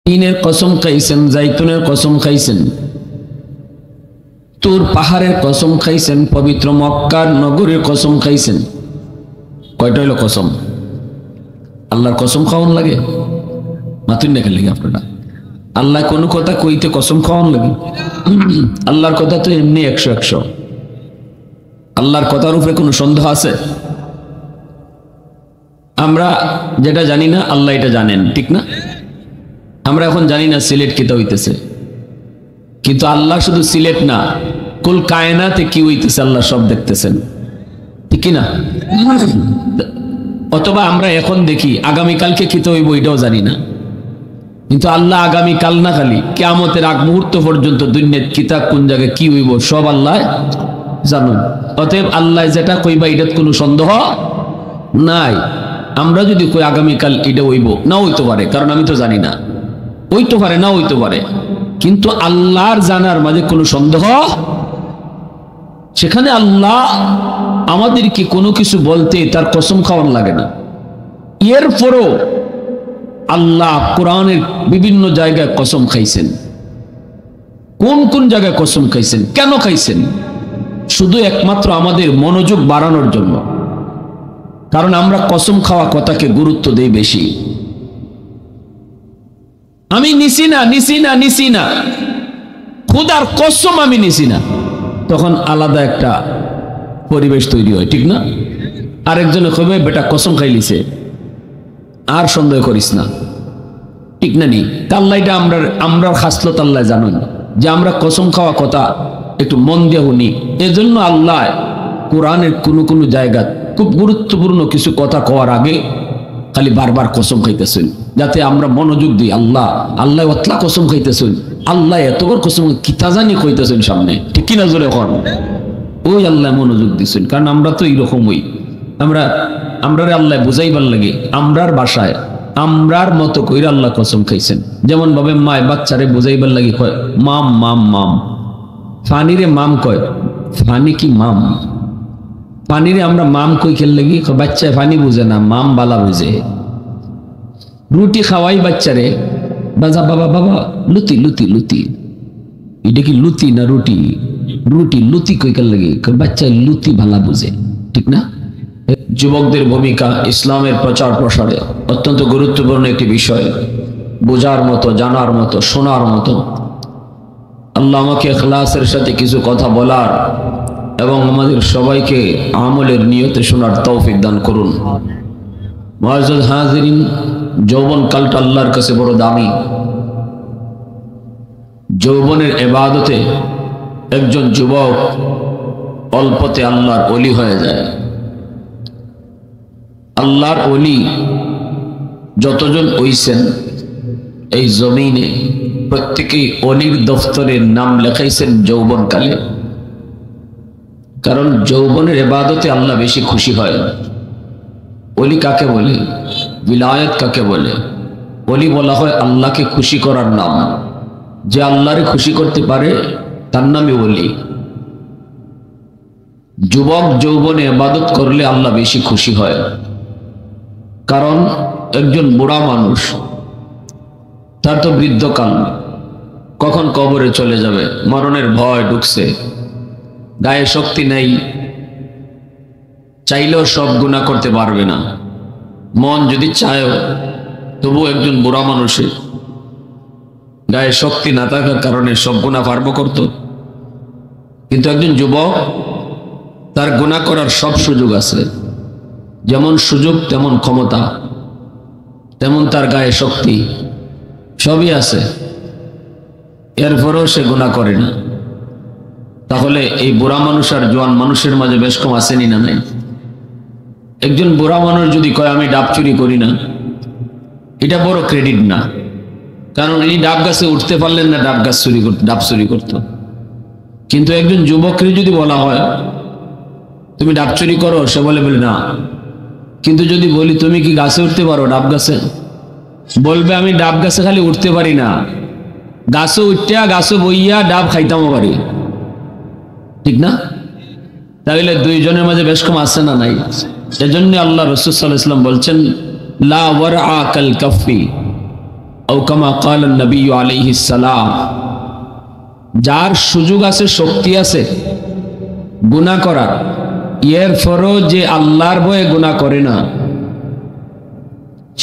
তিনের কসম খাইছেন, জাইতুনের কসম খাইছেন, তুর পাহাড়ের কসম খাইছেন, পবিত্র মক্কার নগরের কসম খাইছেন। কয়টা হইল কসম? আল্লাহর কসম খাওয়ান লাগে? মাতুন দেখেন লাগে আপনারা? আল্লাহ কোন কথা কইতে কসম খাওয়ান লাগে? আল্লাহর কথা তো এমনি 100-100। আল্লাহর কথার উপরে কোনো সন্দেহ আছে? আমরা যেটা জানি না আল্লাহ এটা জানেন, ঠিক না? আমরা এখন জানি না সিলেট কিতা হইতেছে, কিন্তু আল্লাহ শুধু সিলেট না, কুল কায়নাতে কি হইতেছে আল্লাহ সব দেখতেছেন, ঠিক না? অথবা আমরা এখন দেখি আগামীকালকে কিতা হইব এটাও জানি না, কিন্তু আল্লাহ আগামীকাল না খালি কিয়ামতের আগ মুহূর্ত পর্যন্ত দুনিয়ার কিতাব কোন জায়গায় কি হইব সব আল্লাহ জানেন। অতএব আল্লাহ যেটা কইবা এটার কোনো সন্দেহ নাই। আমরা যদি কই আগামীকাল এটা হইব, না হইতে পারে, কারণ আমি তো জানি না, হইতে পারে না হইতে পারে, কিন্তু আল্লাহর জানার মাঝে কোনো সন্দেহ। সেখানে আল্লাহ আমাদেরকে কোনো কিছু বলতে তার কসম খাওয়ান লাগে না। এরপরও আল্লাহ কোরআনের বিভিন্ন জায়গায় কসম খাইছেন। কোন কোন জায়গায় কসম খাইছেন, কেন খাইছেন? শুধু একমাত্র আমাদের মনোযোগ বাড়ানোর জন্য। কারণ আমরা কসম খাওয়া কথাকে গুরুত্ব দেই বেশি। আমি নিছি না, নিছি না, নিছি না, খোদার কসম আমি নিছি না, তখন আলাদা একটা পরিবেশ তৈরি হয়, ঠিক না? আরেকজনে কইবে বেটা কসম খাইলিছে, আর সন্দেহ করিস না, ঠিক না? নি আল্লাহ এটা আমরা খাসলত আল্লাহ জানেন যে আমরা কসম খাওয়া কথা একটু মন দিয়ে শুনি। এজন্য আল্লাহ কোরআনের কোনো কোনো জায়গা খুব গুরুত্বপূর্ণ কিছু কথা কওয়ার আগে খালি বারবার কসম খাইতেছেন, যাতে আমরা মনোযোগ দিই। আল্লাহ আল্লাহ অতলা কসম খাইতেছেন, আল্লাহ এতবার কসম কিতা জানি কইতেছেন সামনে, ঠিক কিনা? জোরে এখন ওই আল্লাহ মনোযোগ দিচ্ছেন, কারণ আমরা তো এইরকমই। আমরা আল্লাহ বুঝাইবার লাগে আমরার ভাষায় আমরার মতো কইরা আল্লাহ কসম খাইছেন। যেমন ভাবে মায় বাচ্চারে বুঝাইবার লাগে কয় মাম মাম মাম, ফানিরে মাম কয়, ফানি কি মাম? পানিরে আমরা মাম কই খেল লাগি, বাচ্চায় পানি বুঝে না, মাম বালা বুঝে। রুটি খাওয়াই বাচ্চারে, বাজা বাবা বাবা লুতি লুতি লুতি, এটা কি লুতি না রুটি? রুটি লুতি কই খেল লাগি, বাচ্চায় লুতি ভালা বুঝে, ঠিক না? যুবকদের ভূমিকা ইসলামের প্রচার প্রসারে অত্যন্ত গুরুত্বপূর্ণ একটি বিষয়, বোঝার মতো, জানার মতো, শোনার মতো। আল্লাহ আমাকে ইখলাসের সাথে কিছু কথা বলার এবং আমাদের সবাইকে আমলের নিয়তে শোনার তৌফিক দান করুন। মুআজ্জাজ হাজিরিন, যৌবন কালটা আল্লাহর কাছে বড় দামি। যৌবনের ইবাদতে একজন যুবক অল্পতে আল্লাহর ওলি হয়ে যায়। আল্লাহর ওলি যতজন হইছেন এই জমিনে, প্রত্যেকেই ওলির দফতরের নাম লেখাইছেন যৌবনকালে। কারণ যৌবনের ইবাদতে আল্লাহ বেশি খুশি হয়। ওলি কাকে বলে? বিলায়াত কাকে বলে? ওলি বলা হয় আল্লাহকে খুশি করার নাম। যে আল্লাহরে খুশি করতে পারে তার নামই ওলি। যুবক যৌবনে ইবাদত করলে আল্লাহ বেশি খুশি হয়। কারণ একজন বুড়া মানুষ, তার তো বৃদ্ধকাল, কখন কবরে চলে যাবে, মরণের ভয় ঢুকছে, গায়ে শক্তি নেই, চাইলেও সব গুনাহ করতে পারবে না। মন যদি চায়ও, তবু একজন বুড়া মানুষের গায়ে শক্তি না থাকার কারণে সব গুনাহ পারবো করত। কিন্তু একজন যুবক, তার গুনাহ করার সব সুযোগ আছে। যেমন সুযোগ তেমন ক্ষমতা, তেমন তার গায়ে শক্তি, সবই আছে, এরপরেও সে গুনাহ করে না। তাহলে এই বুড়া মানুষ আর জোয়ান মানুষের মাঝে বেশ কম আসেনি না? নাই। একজন বুড়া মানুষ যদি কয় আমি ডাব চুরি করি না, এটা বড় ক্রেডিট না, কারণ এই ডাব গাছে উঠতে পারলেন না, ডাব চুরি করত। কিন্তু একজন যুবককে যদি বলা হয় তুমি ডাব চুরি করো, সে বলে না। কিন্তু যদি বলি তুমি কি গাছে উঠতে পারো, ডাব গাছে, বলবে আমি ডাব গাছে খালি উঠতে পারি না, গাছে উঠিয়া গাছে বইয়া ডাব খাইতামও পারি, ঠিক না? তাহলে দুইজনের মাঝে বেশ কম আছে না? নাই। এজন্য আল্লাহ রাসূল সাল্লাল্লাহু আলাইহি ওয়াসাল্লাম বলছেন লা ওয়ারআ কাল কাফি, আও কামা ক্বালা নবী আলাইহিস সালাম, যার সুযোগ আছে, শক্তি আছে গুনাহ করার, এরপরও যে আল্লাহর ভয়ে গুনাহ করে না,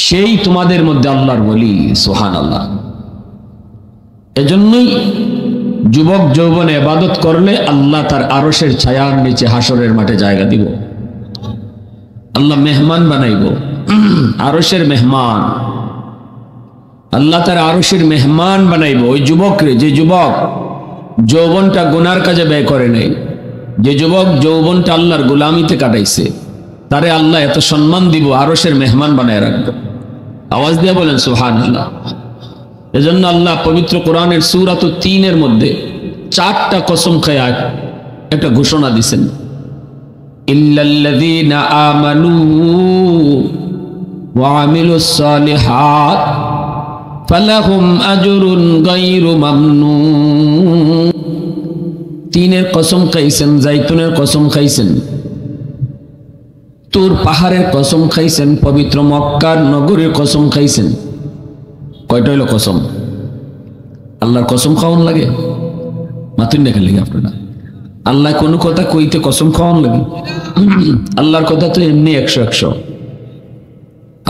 সেই তোমাদের মধ্যে আল্লাহর ওলি। সুবহানাল্লাহ। এজন্যই যুবক যৌবনে ইবাদত করলে আল্লাহ তার আরশের ছায়ার নিচে হাসরের মাঠে জায়গা দিব। আল্লাহ মেহমান বানাইব, আরশের মেহমান। আল্লাহ তার আরশের মেহমান বানাইব ওই যুবকরে, যে যুবক যৌবনটা গুনার কাজে ব্যয় করে নাই, যে যুবক যৌবনটা আল্লাহর গোলামিতে কাটাইছে, তারে আল্লাহ এত সম্মান দিব, আরশের মেহমান বানায় রাখবে। আওয়াজ দিয়ে বলেন সুবহানাল্লাহ। এজন্য আল্লাহ পবিত্র কোরআনের সূরা ৩ মধ্যে 4টা কসম খেয়ে একটা ঘোষণা দিয়েছেন, ইল্লাল্লাযীনা আমানু ওয়া আমিলুস সালিহাত ফালাহুম আজরুন গায়রু মামনুন। 3 কসম খাইছেন, জাইতুনের কসম খাইছেন, তুর পাহাড়ের কসম খাইছেন, পবিত্র মক্কার নগরীর কসম খাইছেন। কয়টা হইল কসম? আল্লাহর কসম খাওয়ান লাগে? মাতুন দেখেন লাগে আপনারা? আল্লাহ কোনো কথা কইতে কসম খাওয়ান লাগে? আল্লাহর কথা তো এমনি 100-100।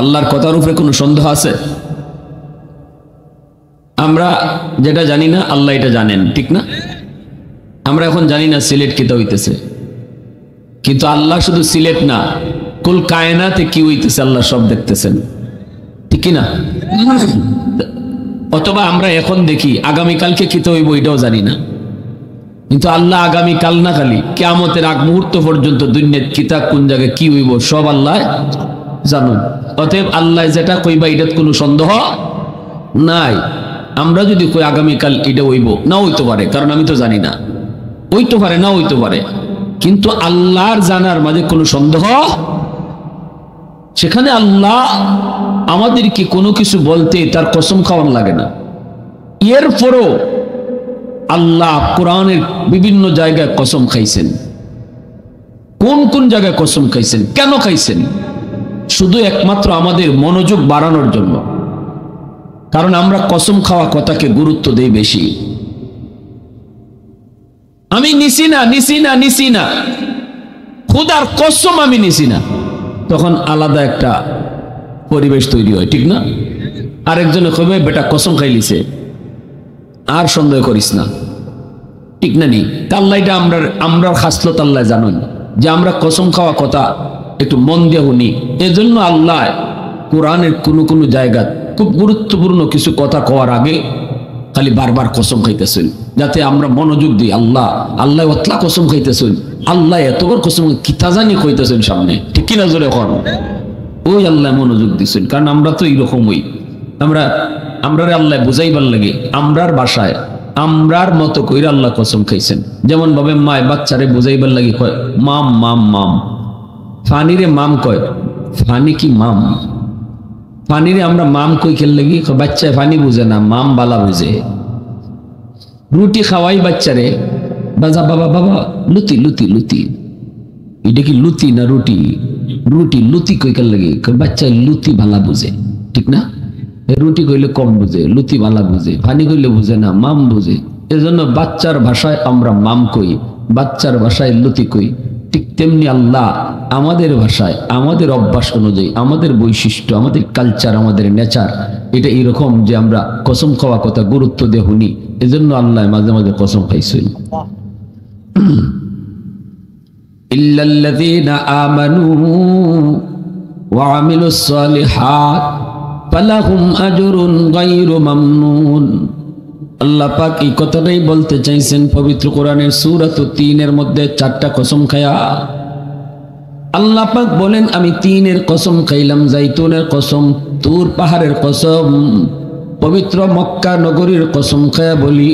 আল্লাহর কথার উপরে কোনো সন্দেহ আছে? আমরা যেটা জানি না আল্লাহ এটা জানেন, ঠিক না? আমরা এখন জানি না সিলেট কিতা হইতেছে, কিন্তু আল্লাহ শুধু সিলেট না, কুল কায়নাতে কি হইতেছে আল্লাহ সব দেখতেছেন, ঠিক না? অথবা আমরা এখন দেখি, আগামীকালকে কিতা হইব এটাও জানি না, কিন্তু আল্লাহ আগামীকাল না খালি কিয়ামতের আগ মুহূর্ত পর্যন্ত দুনিয়ার কিতাব কোন জায়গায় কি হইব সব আল্লাহ জানেন। অতএব আল্লাহ যেটা কইবা এটার কোনো সন্দেহ নাই। আমরা যদি কই আগামীকাল এটা হইব, না হইতে পারে, কারণ আমি তো জানি না, হইতে পারে না হইতে পারে, কিন্তু আল্লাহর জানার মাঝে কোনো সন্দেহ। সেখানে আল্লাহ আমাদেরকে কোনো কিছু বলতে তার কসম খাওয়ান লাগে না। এরপরও আল্লাহ কোরআনের বিভিন্ন জায়গায় কসম খাইছেন। কোন কোন জায়গায় কসম খাইছেন, কেন খাইছেন? শুধু একমাত্র আমাদের মনোযোগ বাড়ানোর জন্য। কারণ আমরা কসম খাওয়া কথাকে গুরুত্ব দেই বেশি। আমি নিছি না, নিছি না, নিছি না, খোদার কসম আমি নিছি না, তখন আলাদা একটা পরিবেশ তৈরি হয়, ঠিক না? আরেকজনে কবে বেটা কসম খাইলিছে, আর সন্দেহ করিস না, ঠিক না? নি আল্লাহ এটা আমরার খাসলত আল্লাহ জানেন যে আমরা কসম খাওয়া কথা একটু মন দিয়ে শুনি। এজন্য আল্লাহ কোরআনের কোনো কোনো জায়গা খুব গুরুত্বপূর্ণ কিছু কথা কওয়ার আগে খালি বারবার কসম খাইতেছেন, যাতে আমরা মনোযোগ দিই। আল্লাহ আল্লাহ অতলা কসম খাইতেছেন, আল্লাহ এতবার কসম কিতা জানি কইতেছেন সামনে, ঠিক কিনা? জোরে এখন ওই আল্লাহ মনোযোগ দিচ্ছেন, কারণ আমরা তো এইরকমই। আমরা আল্লাহ বুঝাইবার লাগে আমরার ভাষায় আমরার মতো কইরা আল্লাহ কসম খাইছেন। যেমন ভাবে মায় বাচ্চারে বুঝাইবার লাগে কয় মাম মাম মাম, ফানিরে মাম কয়, ফানি কি মাম? ফানিরে আমরা মাম কই খেল লাগি, বাচ্চায় ফানি বুঝে না, মাম বালা বুঝে। রুটি খাওয়াই বাচ্চারে, বাজা বাবা বাবা লুতি লুতি লুতি, এটা কি লুতি না রুটি? রুটি লুতি কই খেল লাগি, বাচ্চায় লুতি ভালা বুঝে, ঠিক না? রুটি কইলে কম বুঝে, লুতি ভালা বুঝে, ফানি কইলে বুঝে না, মাম বুঝে। এজন্য বাচ্চার ভাষায় আমরা মাম কই, বাচ্চার ভাষায় লুতি কই। ঠিক তেমনি আল্লাহ আমাদের ভাষায়, আমাদের অভ্যাস অনুযায়ী, আমাদের বৈশিষ্ট্য, আমাদের কালচার, আমাদের নেচার এটা এরকম যে আমরা কসম খাওয়া কথা গুরুত্ব দিয়ে শুনি। এজন্য আল্লাহ মাঝে মাঝে কসম খাইছেন। ইল্লাল্লাযীনা আমানু ওয়া আমিলুস সালিহাত ফালাহুম আজরুন গায়রু মামনুন। আল্লাহ পাক এই কথাটাই বলতে চাইছেন পবিত্র কোরআনের সূরা ৩ মধ্যে 4টা কসম খায়া। আল্লাহ পাক বলেন আমি 3 কসম খাইলাম, জাইতুনের কসম, তুর পাহাড়ের কসম, পবিত্র মক্কা নগরীর কসম খায়া বলি,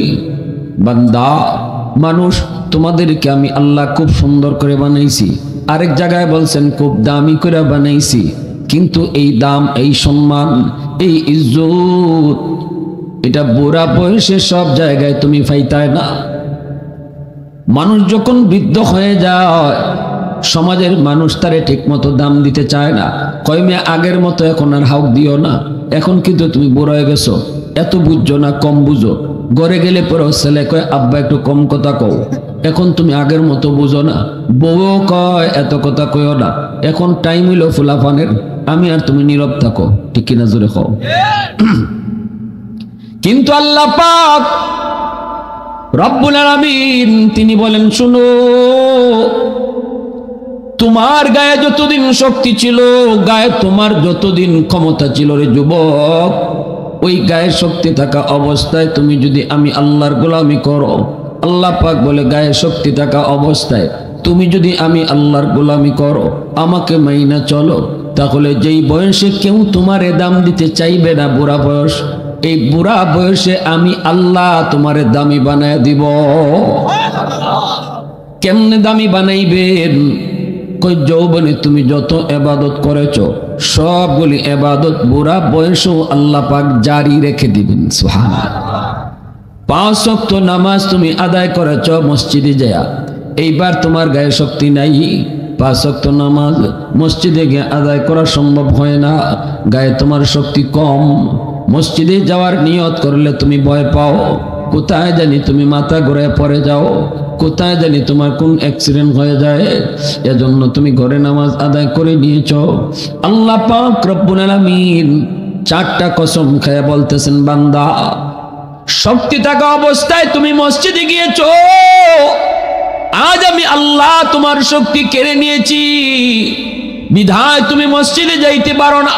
বান্দা মানুষ তোমাদেরকে আমি আল্লাহ খুব সুন্দর করে বানাইছি। আরেক জায়গায় বলছেন খুব দামি করে বানাইছি, কিন্তু এই দাম, এই সম্মান, এই ইজ্জত এটা বুড়া বয়সে সব জায়গায় তুমি পাইতায় না। মানুষ যখন বৃদ্ধ হয়ে যায়, সমাজের মানুষ তারে ঠিক মতো দাম দিতে চায় না, কয় মে আগের মতো এখন আর হাউক দিও না, এখন কিন্তু তুমি বড় হয়ে গেছো, এত বুঝছো না, কম বুঝো। ঘরে গেলে পরে ছেলে কয় আব্বা একটু কম কথা কও। এখন তুমি আগের মতো বুঝো না, বউ কয় এত কথা কইও না। এখন টাইম হইল ফুলাফানের, আমি আর তুমি নীরব থাকো, ঠিক কিনা জোরে কও। কিন্তু আল্লাহ পাক রব্বুল আলামিন তিনি বলেন, শুনো, তোমার গায়ে যতদিন শক্তি ছিল, গায়ে তোমার যতদিন ক্ষমতা ছিল রে যুবক, ওই গায়ে শক্তি থাকা অবস্থায় তুমি যদি আমি আল্লাহর গোলামি করো, আল্লাহ পাক বলে গায়ে শক্তি থাকা অবস্থায় তুমি যদি আমি আল্লাহর গোলামি করো, আমাকে মাইনা চলো, তাহলে যেই বয়সে কেউ তোমারে দাম দিতে চাইবে না, বুড়া বয়স, এই বুড়া বয়সে আমি আল্লাহ তোমারে দামি বানায় দিব। কেমনে দামি বানাইবেন? কই যৌবনে তুমি যত ইবাদত করেছো সবগুলি ইবাদত বুড়া বয়সেও আল্লাহ পাক জারি রেখে দিবেন। সুবহানাল্লাহ। 5 ওয়াক্ত নামাজ তুমি আদায় করেছো মসজিদে যায়, এইবার তোমার গায়ে শক্তি নাই, 5 ওয়াক্ত নামাজ মসজিদে গিয়ে আদায় করা সম্ভব হয় না, গায়ে তোমার শক্তি কম। মসজিদে যাওয়ার নিয়ত করলে তুমি ভয় পাও, কোথায় জানি তুমি মাথা ঘুরে পড়ে যাও, কোথায় জানি তোমার কোন অ্যাক্সিডেন্ট হয়ে যায়, এজন্য তুমি ঘরে নামাজ আদায় করে নিয়েছো। আল্লাহ পাক রব্বুল আলামিন 4টা কসম খেয়ে বলতেছেন, বান্দা শক্তি থাকা অবস্থায় তুমি মসজিদে গিয়েছো, আজ আমি আল্লাহ তোমার শক্তি কেড়ে নিয়েছি, বিধায় তুমি মসজিদে যাইতে পারো না,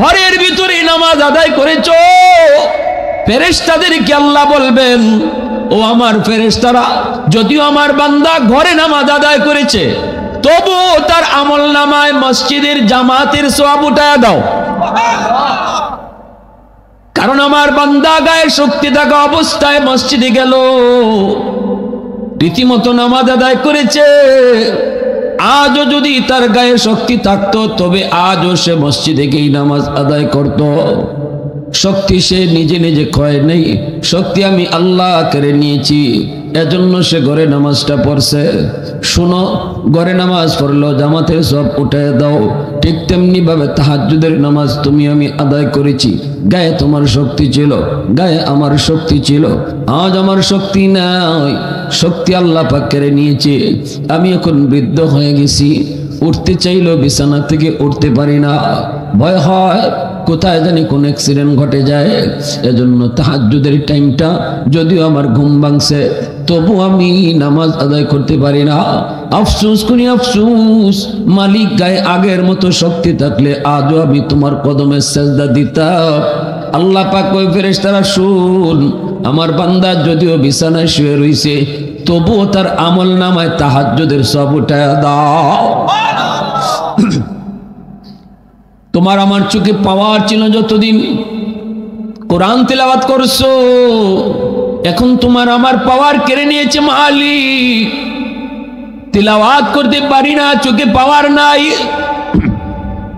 ঘরের ভিতরে নামাজ আদায় করেছো। ফেরেশতাদেরকে আল্লাহ বলবেন, ও আমার ফেরেশতারা, যদিও আমার বান্দা ঘরে নামাজ আদায় করেছে, তবু তার আমল নামায় মসজিদের জামাতের সওয়াব উঠায়া দাও, কারণ আমার বান্দা গায়ে শক্তি থাকা অবস্থায় মসজিদে গেল, রীতিমতো নামাজ আদায় করেছে। আজও যদি তার গায়ে শক্তি থাকতো, তবে আজও সে মসজিদে গিয়ে নামাজ আদায় করত। শক্তি সে নিজে নিজে ক্ষয় নেই, শক্তি আমি আল্লাহ কেড়ে নিয়েছি, এজন্য সে ঘরে নামাজটা পড়ছে। শুনো, ঘরে নামাজ পড়লো জামাতের সব উঠে দাও, ঠিক তেমনি ভাবে তাহাজ্জুদের নামাজ তুমি আমি আদায় করেছি, গায়ে তোমার শক্তি ছিল, গায়ে আমার শক্তি ছিল, আজ আমার শক্তি নাই, শক্তি আল্লাহ পাক কেড়ে নিয়েছে। আমি এখন বৃদ্ধ হয়ে গেছি, উঠতে চাইলেও বিছানা থেকে উঠতে পারি না, ভয় হয় কোথায় জানি কোন অ্যাক্সিডেন্ট ঘটে যায়। এজন্য তাহাজ্জুদের টাইমটা যদিও আমার ঘুম ভাঙছে, তবু আমি নামাজ আদায় করতে পারি না। আফসোস করি আফসোস, মালিক গায়ে আগের মতো শক্তি থাকলে আজও আমি তোমার কদমে সেজদা দিতাম। আল্লাহ পাক কই, ফেরেশতারা শুন, আমার বান্দা যদিও বিছানায় শুয়ে রইছে, তবুও তার আমল নামায় তাহাজ্জুদের সব উঠায়া দাও। তোমার আমার চোখে পাওয়ার ছিল যতদিন কোরআন তেলাওয়াত করছো, এখন তোমার আমার পাওয়ার কেড়ে নিয়েছে মালিক, তেলাওয়াত করতে পারি না, চোখে পাওয়ার নাই।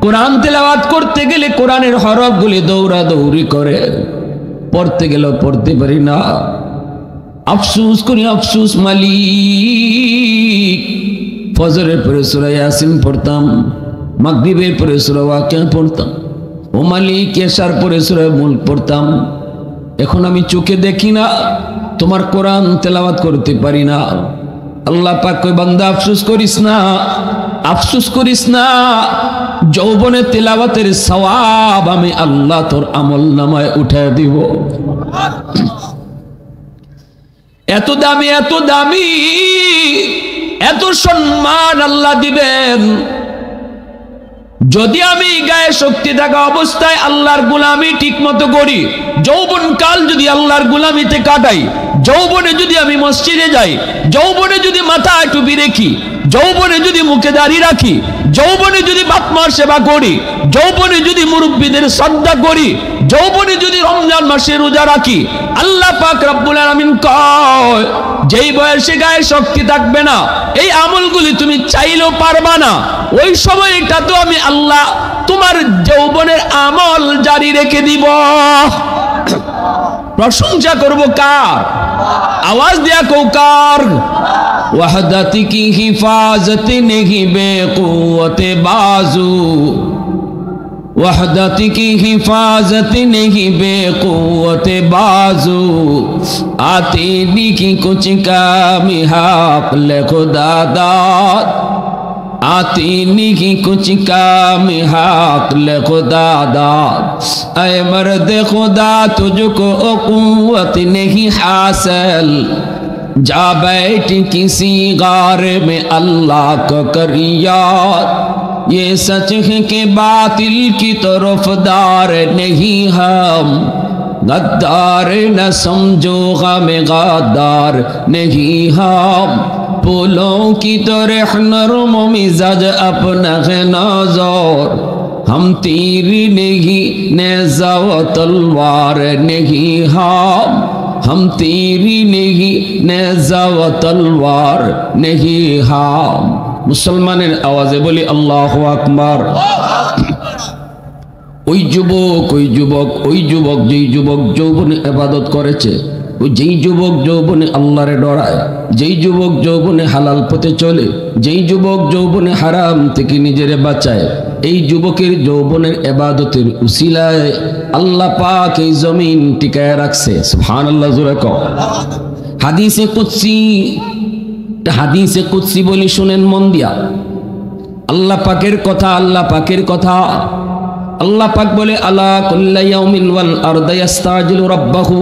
কোরআন তেলাওয়াত করতে গেলে কোরআনের হরফগুলি দৌড়াদৌড়ি করে, পড়তে গেলেও পড়তে পারি না। আফসোস করি আফসোস মালিক, ফজরের পরে সূরা ইয়াসিন পড়তাম, মাগরিবের পরে সূরা ওয়াকিয়া পড়তাম, ও মালিক এশার পরে সূরা মুলক পড়তাম, এখন আমি চোখে দেখি না, তোমার কোরআন তেলাওয়াত করতে পারি না। আল্লাহ পাক কই, বান্দা আফসোস করিস না, আফসোস করিস না, যৌবনে তেলাওয়াতের সওয়াব আমি আল্লাহ তোর আমল নামায় উঠায় দিব। এত দামি, এত দামি, এত সম্মান আল্লাহ দিবেন যদি আমি গায়ে শক্তি থাকা অবস্থায় আল্লাহর গোলামি ঠিক মতো করি। যৌবন কাল যদি আল্লাহর গোলামিতে কাটাই, যৌবনে যদি আমি মসজিদে যাই, যৌবনে যদি মাথায় টুপি রেখি, যৌবনে যদি মুখে দাঁড়িয়ে রাখি, যৌবনে যদি বাপ মার সেবা করি, যৌবনে যদি মুরব্বীদের শ্রদ্ধা করি, যৌবনে যদি রমজান মাসে রোজা রাখি, আল্লাহ পাক রব্বুল আলামিন কয়, যেই বয়সে গায়ে শক্তি থাকবে না, এই আমলগুলি তুমি চাইলেও পারবা না, ওই সময়টা তো আমি আল্লাহ তোমার যৌবনের আমল জারি রেখে দিব। প্রশংসা করব কার? আওয়াজ দেয়া কও কার? वहदत की हिफाजत नहीं बेकुवत बाजू, वहदत की हिफाजत नहीं बेक़ुव्वत बाजू आती नहीं कुछ काम हाक़ल खुदा दाद आती नहीं कुछ काम हाक़ल खुदा दाद ऐ मर्द खुदा तुझको क़ुव्वत नहीं हासिल जा बैठ किसी गार में अल्लाह को कर याद ये सच है कि बातिल की तरफदार नहीं हम गद्दार न समझो गम गद्दार नहीं हम फूलों की तरह नरम मिजाज अपना है नज़र हम तीर नहीं नेज़ा व तलवार नहीं हम तीर नहीं नेज़ा व तलवार नहीं हम मुसलमानेर आवाजे बोली अल्लाहु আকবার ওই যুবক যেই যুবক যৌবনে ইবাদত করেছে ওই যেই যুবক যৌবনে আল্লাহরে ডরায় যেই যুবক যৌবনে হালাল পথে চলে যেই যুবক যৌবনে হারাম থেকে নিজেরে বাঁচায় এই যুবকের যৌবনের ইবাদতের উসিলায় আল্লাহ পাক এই জমিন টিকায় রাখছে সুবহানাল্লাহ জোরে কও হাদিসে কুদসি বলি শুনেন মন দিয়া আল্লাহ পাকের কথা আল্লাহ পাক বলে আলা কুল্লা ইয়াউমিন ওয়াল আরদু ইস্তাজিলু রাব্বাহু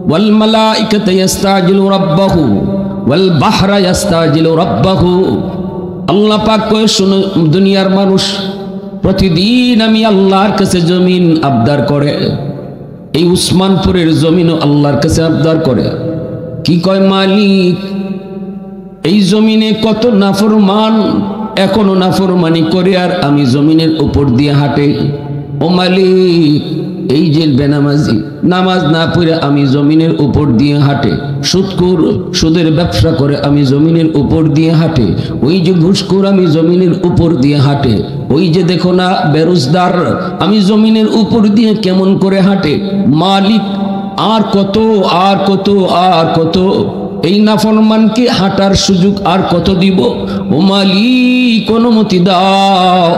ওয়াল মালাইকাতু ইস্তাজিলু রাব্বাহু ওয়াল বাহরা ইস্তাজিলু রাব্বাহু আল্লাহ পাক কয় শুনো দুনিয়ার মানুষ প্রতিদিন আমি আল্লাহর কাছে জমিন আবদার করে এই উসমানপুরের জমিনও আল্লাহর কাছে আবদার করে কি কয় মালিক এই জমিনে কত নাফরমান এখনো নাফরমানি করে আর আমি জমিনের উপর দিয়ে হাঁটে ও মালিক এই যে বেনামাজি নামাজ না পড়ে আমি জমিনের উপর দিয়ে হাঁটে সুদখোর সুদের ব্যবসা করে আমি জমিনের উপর দিয়ে হাঁটে ওই যে ঘুষখোর আমি জমিনের উপর দিয়ে হাঁটে ওই যে দেখো না বেরোজগার আমি জমিনের উপর দিয়ে কেমন করে হাঁটে মালিক আর কত এই নাফরমানকে হাঁটার সুযোগ আর কত দিব ও মালিক অনুমতি দাও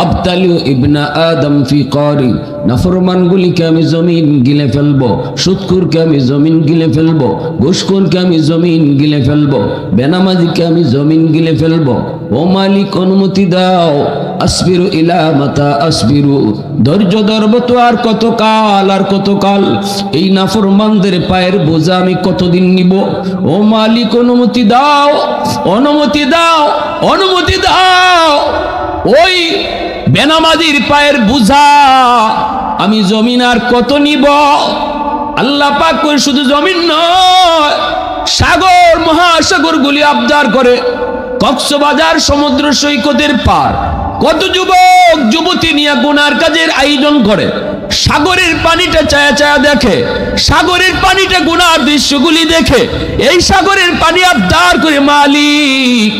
আবতালিউ ইবনা আদম ফি কারি নাফরমানগুলিকে আমি জমিন গিলে ফেলবো সুদখোরকে আমি জমিন গিলে ফেলবো ঘুষখোরকে আমি জমিন গিলে ফেলবো বেনামাজিকে আমি জমিন গিলে ফেলবো ও মালিক অনুমতি দাও আসবিরু ইলা মাতা আসবিরু ধৈর্য ধরব তো আর কতকাল এই নাফরমানদের পায়ের বোঝা আমি কতদিন নিব ও মালিক অনুমতি দাও ওই বেনামাজির পায়ের বোঝা আমি জমিন আর কত নিব আল্লাহ পাক কই শুধু জমিন নয় সাগর মহাসাগর গুলি আবদার করে কক্সবাজার সমুদ্র সৈকতের পার কত যুবক যুবতী নিয়ে গুনার কাজের আয়োজন করে সাগরের পানিটা চায়া দেখে সাগরের পানিটা গুনার দৃশ্যগুলি দেখে এই সাগরের পানি আবদার করে মালিক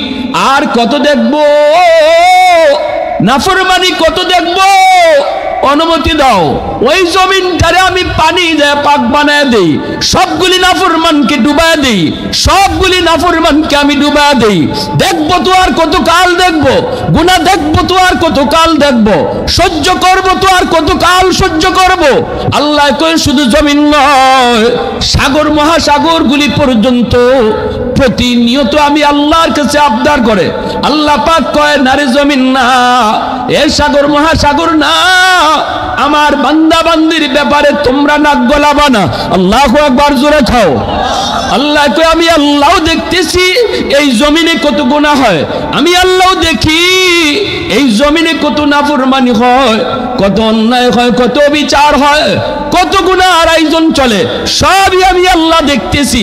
আর কত দেখবো নাফরমানি কত দেখবো অনুমতি দাও ওই জমিনটারে আমি পানি দিয়ে পাক বানায় দেই সবগুলি নাফরমানকে ডুবায় দেই আমি ডুবায় দেই দেখবো তো আর কত কাল দেখবো গুনাহ দেখবো তো আর কত কাল দেখবো সহ্য করবো তো আর কত কাল সহ্য করবো আল্লাহ কয় শুধু জমিন নয় সাগর মহাসাগর গুলি পর্যন্ত প্রতিনিয়ত আমি আল্লাহর কাছে আবদার করে আল্লাহ পাক কয় নারে জমিন না এই সাগর মহাসাগর না আমার বান্দা বান্দির ব্যাপারে তোমরা নাক গলাবা না আল্লাহু আকবার জোরে খাও আল্লাহ কয় আমি আল্লাহ দেখতেছি এই জমিনে কত গুনাহ হয় আমি আল্লাহ দেখি এই জমিনে কত নাফরমানি হয় কত অন্যায় হয় কত বিচার হয় কত গুনাহর আয়োজন চলে সবই আমি আল্লাহ দেখতেছি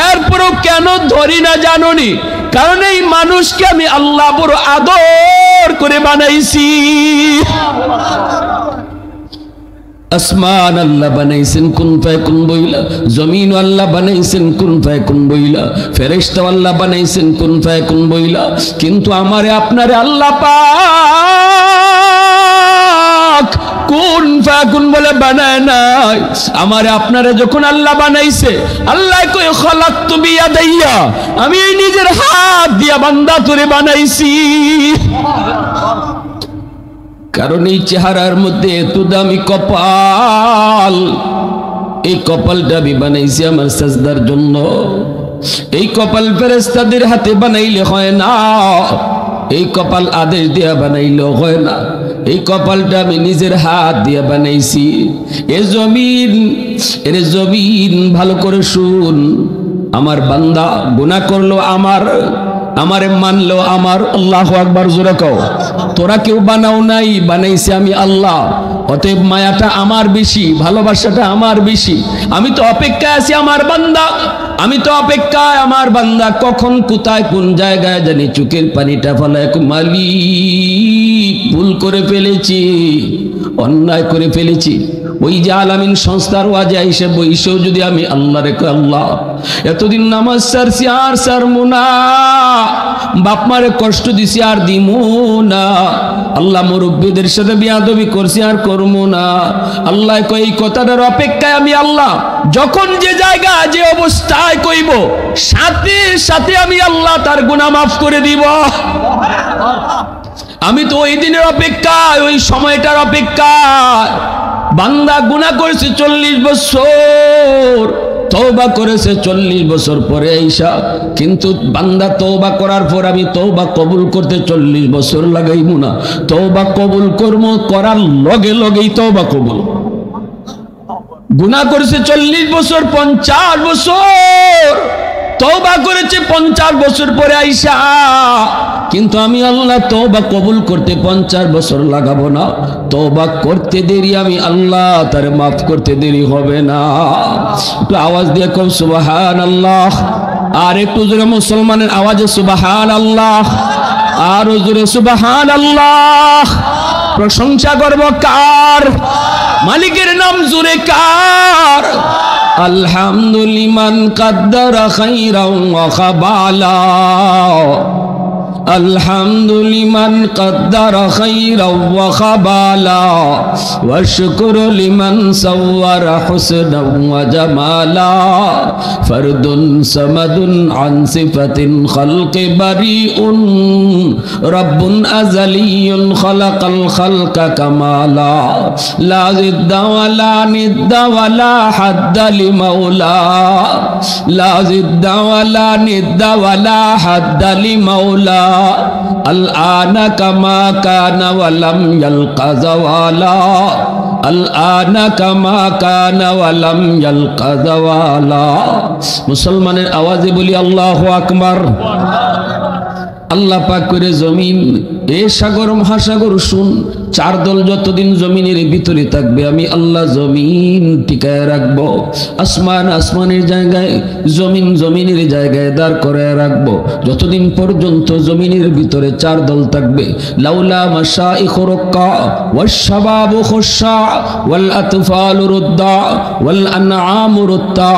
এরপরও কেন ধরি না জানোনি কারণ এই মানুষকে আমি আল্লাহ বড় আদর করে বানাইছি আসমান আল্লাহ বানাইছেন কুন ফায়াকুন বইলা জমিন আল্লাহ বানাইছেন কুন ফায়াকুন বইলা ফেরেশতা আল্লাহ বানাইছেন কুন ফায়াকুন বইলা কিন্তু আমারে আপনারে আল্লাহ পাক কুন ফায়াকুন বলে বানায় নাই আমারে আপনারে যখন আল্লাহ বানাইছে আল্লাহ কয় খলাকতু বিয়াদাইয়া আমি এই নিজের হাত দিয়া বান্দা তোরে বানাইছি কারণ এই চেহারার মধ্যে এত দামি কপাল, এই কপালটা আমি বানাইছি আমার সাজদার জন্য। এই কপাল ফেরেশতাদের হাতে বানাইলে হয় না, এই কপাল আদেশ দিয়া বানাইলেও হয় না, এই কপালটা আমি নিজের হাত দিয়া বানাইছি। এ জমিন, এরে জমিন ভালো করে শুন, আমার বান্দা গুনাহ করলো আমারে মানলো আমার। আল্লাহু আকবার, জোরে কও। তোরা কেউ বানাও নাই, বানাইছে আমি আল্লাহ। অতএব মায়াটা আমার বেশি, ভালোবাসাটা আমার বেশি। আমি তো অপেক্ষায় আছি আমার বান্দা, আমি তো অপেক্ষায় আমার বান্দা কখন কোথায় কোন জায়গায় জানি চোখের পানিটা ফলায় মালিক ভুল করে ফেলেছি, অন্যায় করে ফেলেছি। ওই যে আলামিন সংস্থার ওয়াজে আইসে বইসেও যদি আমি আল্লাহ রে আল্লাহ এতদিন নামাজ সারছি আর সারমু না, বাপ মারে কষ্ট দিছি আর দিমু না, আল্লাহ মুরব্বীদের সাথে বিয়াদবি করছি আর করমু না। আল্লাহ কই এই কথাটার অপেক্ষায় আমি আল্লাহ যখন যে জায়গা যে অবস্থায় কইব সাথে সাথে আমি আল্লাহ তার গুনাহ মাফ করে দিব। আমি তো ওই দিনের অপেক্ষায়, ওই সময়টার অপেক্ষায়। বান্দা গুনাহ করেছে 40 বছর, তওবা করেছে 40 বছর পরে আইসা, কিন্তু বান্দা তওবা করার পর আমি তওবা কবুল করতে 40 বছর লাগাইব না, তওবা কবুল কর্ম করার লগে লগেই তওবা কবুল। গুনাহ করেছে 40 বছর, 50 বছর তওবা করেছে 50 বছর পরে আইসা, কিন্তু আমি আল্লাহ তওবা কবুল করতে 50 বছর লাগাবো না, তওবা করতে দেরি আমি আল্লাহ তার মাফ করতে দেরি হবে না। একটু আওয়াজ দিয়ে কম সুবহানাল্লাহ, আর একটু জোরে মুসলমানের আওয়াজে সুবহানাল্লাহ, আর জোরে সুবহানাল্লাহ। প্রশংসা করব কার? মালিকের নাম জোরে কার? আলহামদুলিমান কাদ্দারা খাইরাও ওয়া খাবালা, আলহামদুলিমান কাদ্দারা খাইরাও ওয়া খাবালা, ওয়া শুকরু লিমান সাওয়ারা হুসনাও ওয়া জামালা, ফারদুন সামাদুন আন সিফাতিন খালকি বারিউন, রাব্বুন আযালিয়ুন খালাকাল খালকা কামালা, লা জিদ্দা ওয়ালা নিদ্দা ওয়ালা হাদ্দা লিমাওলা, লা জিদ্দা ওয়ালা নিদ্দা ওয়ালা হাদ্দা লিমাওলা, আল-আনা কামা কানা ওয়ালাম ইয়ালকা যাওয়ালা, আল-আনা কামা কানা ওয়ালাম ইয়ালকা যাওয়ালা। মুসলমানের আওয়াজে বলি আল্লাহু আকবার। আল্লাহ পাক করে জমিন, এ সাগর মহাসাগর শুন, 4 দল যতদিন জমিনের ভিতরে থাকবে আমি আল্লাহ জমিন টিকায় রাখবো, আসমান আসমানের জায়গায়, জমিন জমিনের জায়গায় দাঁড় করায় রাখবো, যতদিন পর্যন্ত জমিনের ভিতরে 4 দল থাকবে। লাউলা মাশাইখু রুক্কা ওয়াশ শাবাবু খুশা ওয়াল আতফালু রুদ্দা ওয়াল আনআমু রুত্তা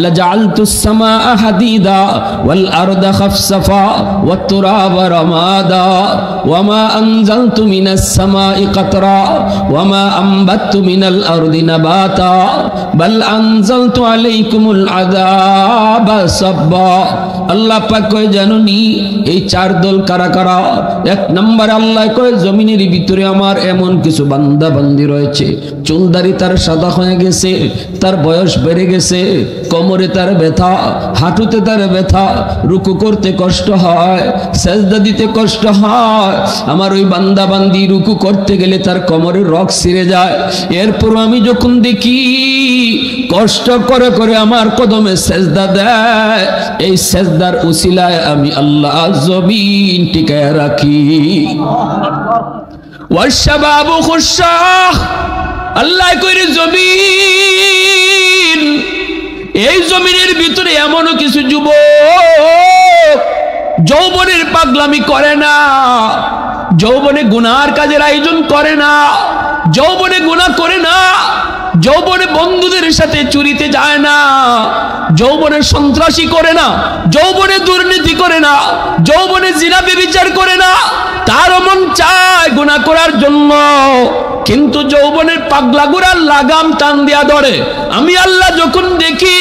লাজআলতুস সামাআ হাদিদা ওয়াল আরদা খাফসাফা ওয়াত তুরাবা রামাদা ওয়ামা আনজালতু মিনাস সামাই কাতরা ওয়ামা আনবাততু মিনাল আরদি নাবাতা বাল আনজালতু আলাইকুমুল আযাবা সাব্বা। আল্লাহ পাক কয় জানুনি এই 4 দল কারা কারা? 1 নম্বরে আল্লাহ কয় জমিনের ভিতরে আমার এমন কিছু বান্দা বান্দি রয়েছে, চুলদারি তার সাদা হয়ে গেছে, তার বয়স বেড়ে গেছে, কোমরে তার ব্যথা, হাঁটুতে তার ব্যথা, রুকু করতে কষ্ট হয়, সেজদা দিতে কষ্ট হয়। আমার ওই বান্দা বান্দি রুকু করতে গেলে তার কোমরের রগ ছিঁড়ে যায়, এরপর আমি যখন দেখি কষ্ট করে করে আমার কদমে সেজদা দেয়, এই সেজদার উসিলায় আমি আল্লাহ জমিন টিকায় রাখি। ওয়াশবাবু খুশা, আল্লাহ কইরে জমিন, এই জমিনের ভিতরে এমনও কিছু যুবক যৌবনের পাগলামি করে না, যৌবনে গুনার কাজের আয়োজন করে না, যৌবনে গুনাহ করে না, যৌবনে বন্ধুদের সাথে চুরিতে যায় না, যৌবনে সন্ত্রাসী করে না, যৌবনে দুর্নীতি করে না, যৌবনে জিনা ব্যভিচার করে না, তারও মন চায় গুনাহ করার জন্য, কিন্তু যৌবনের পাগলাগুড়ার লাগাম টান দিয়া ধরে। আমি আল্লাহ যখন দেখি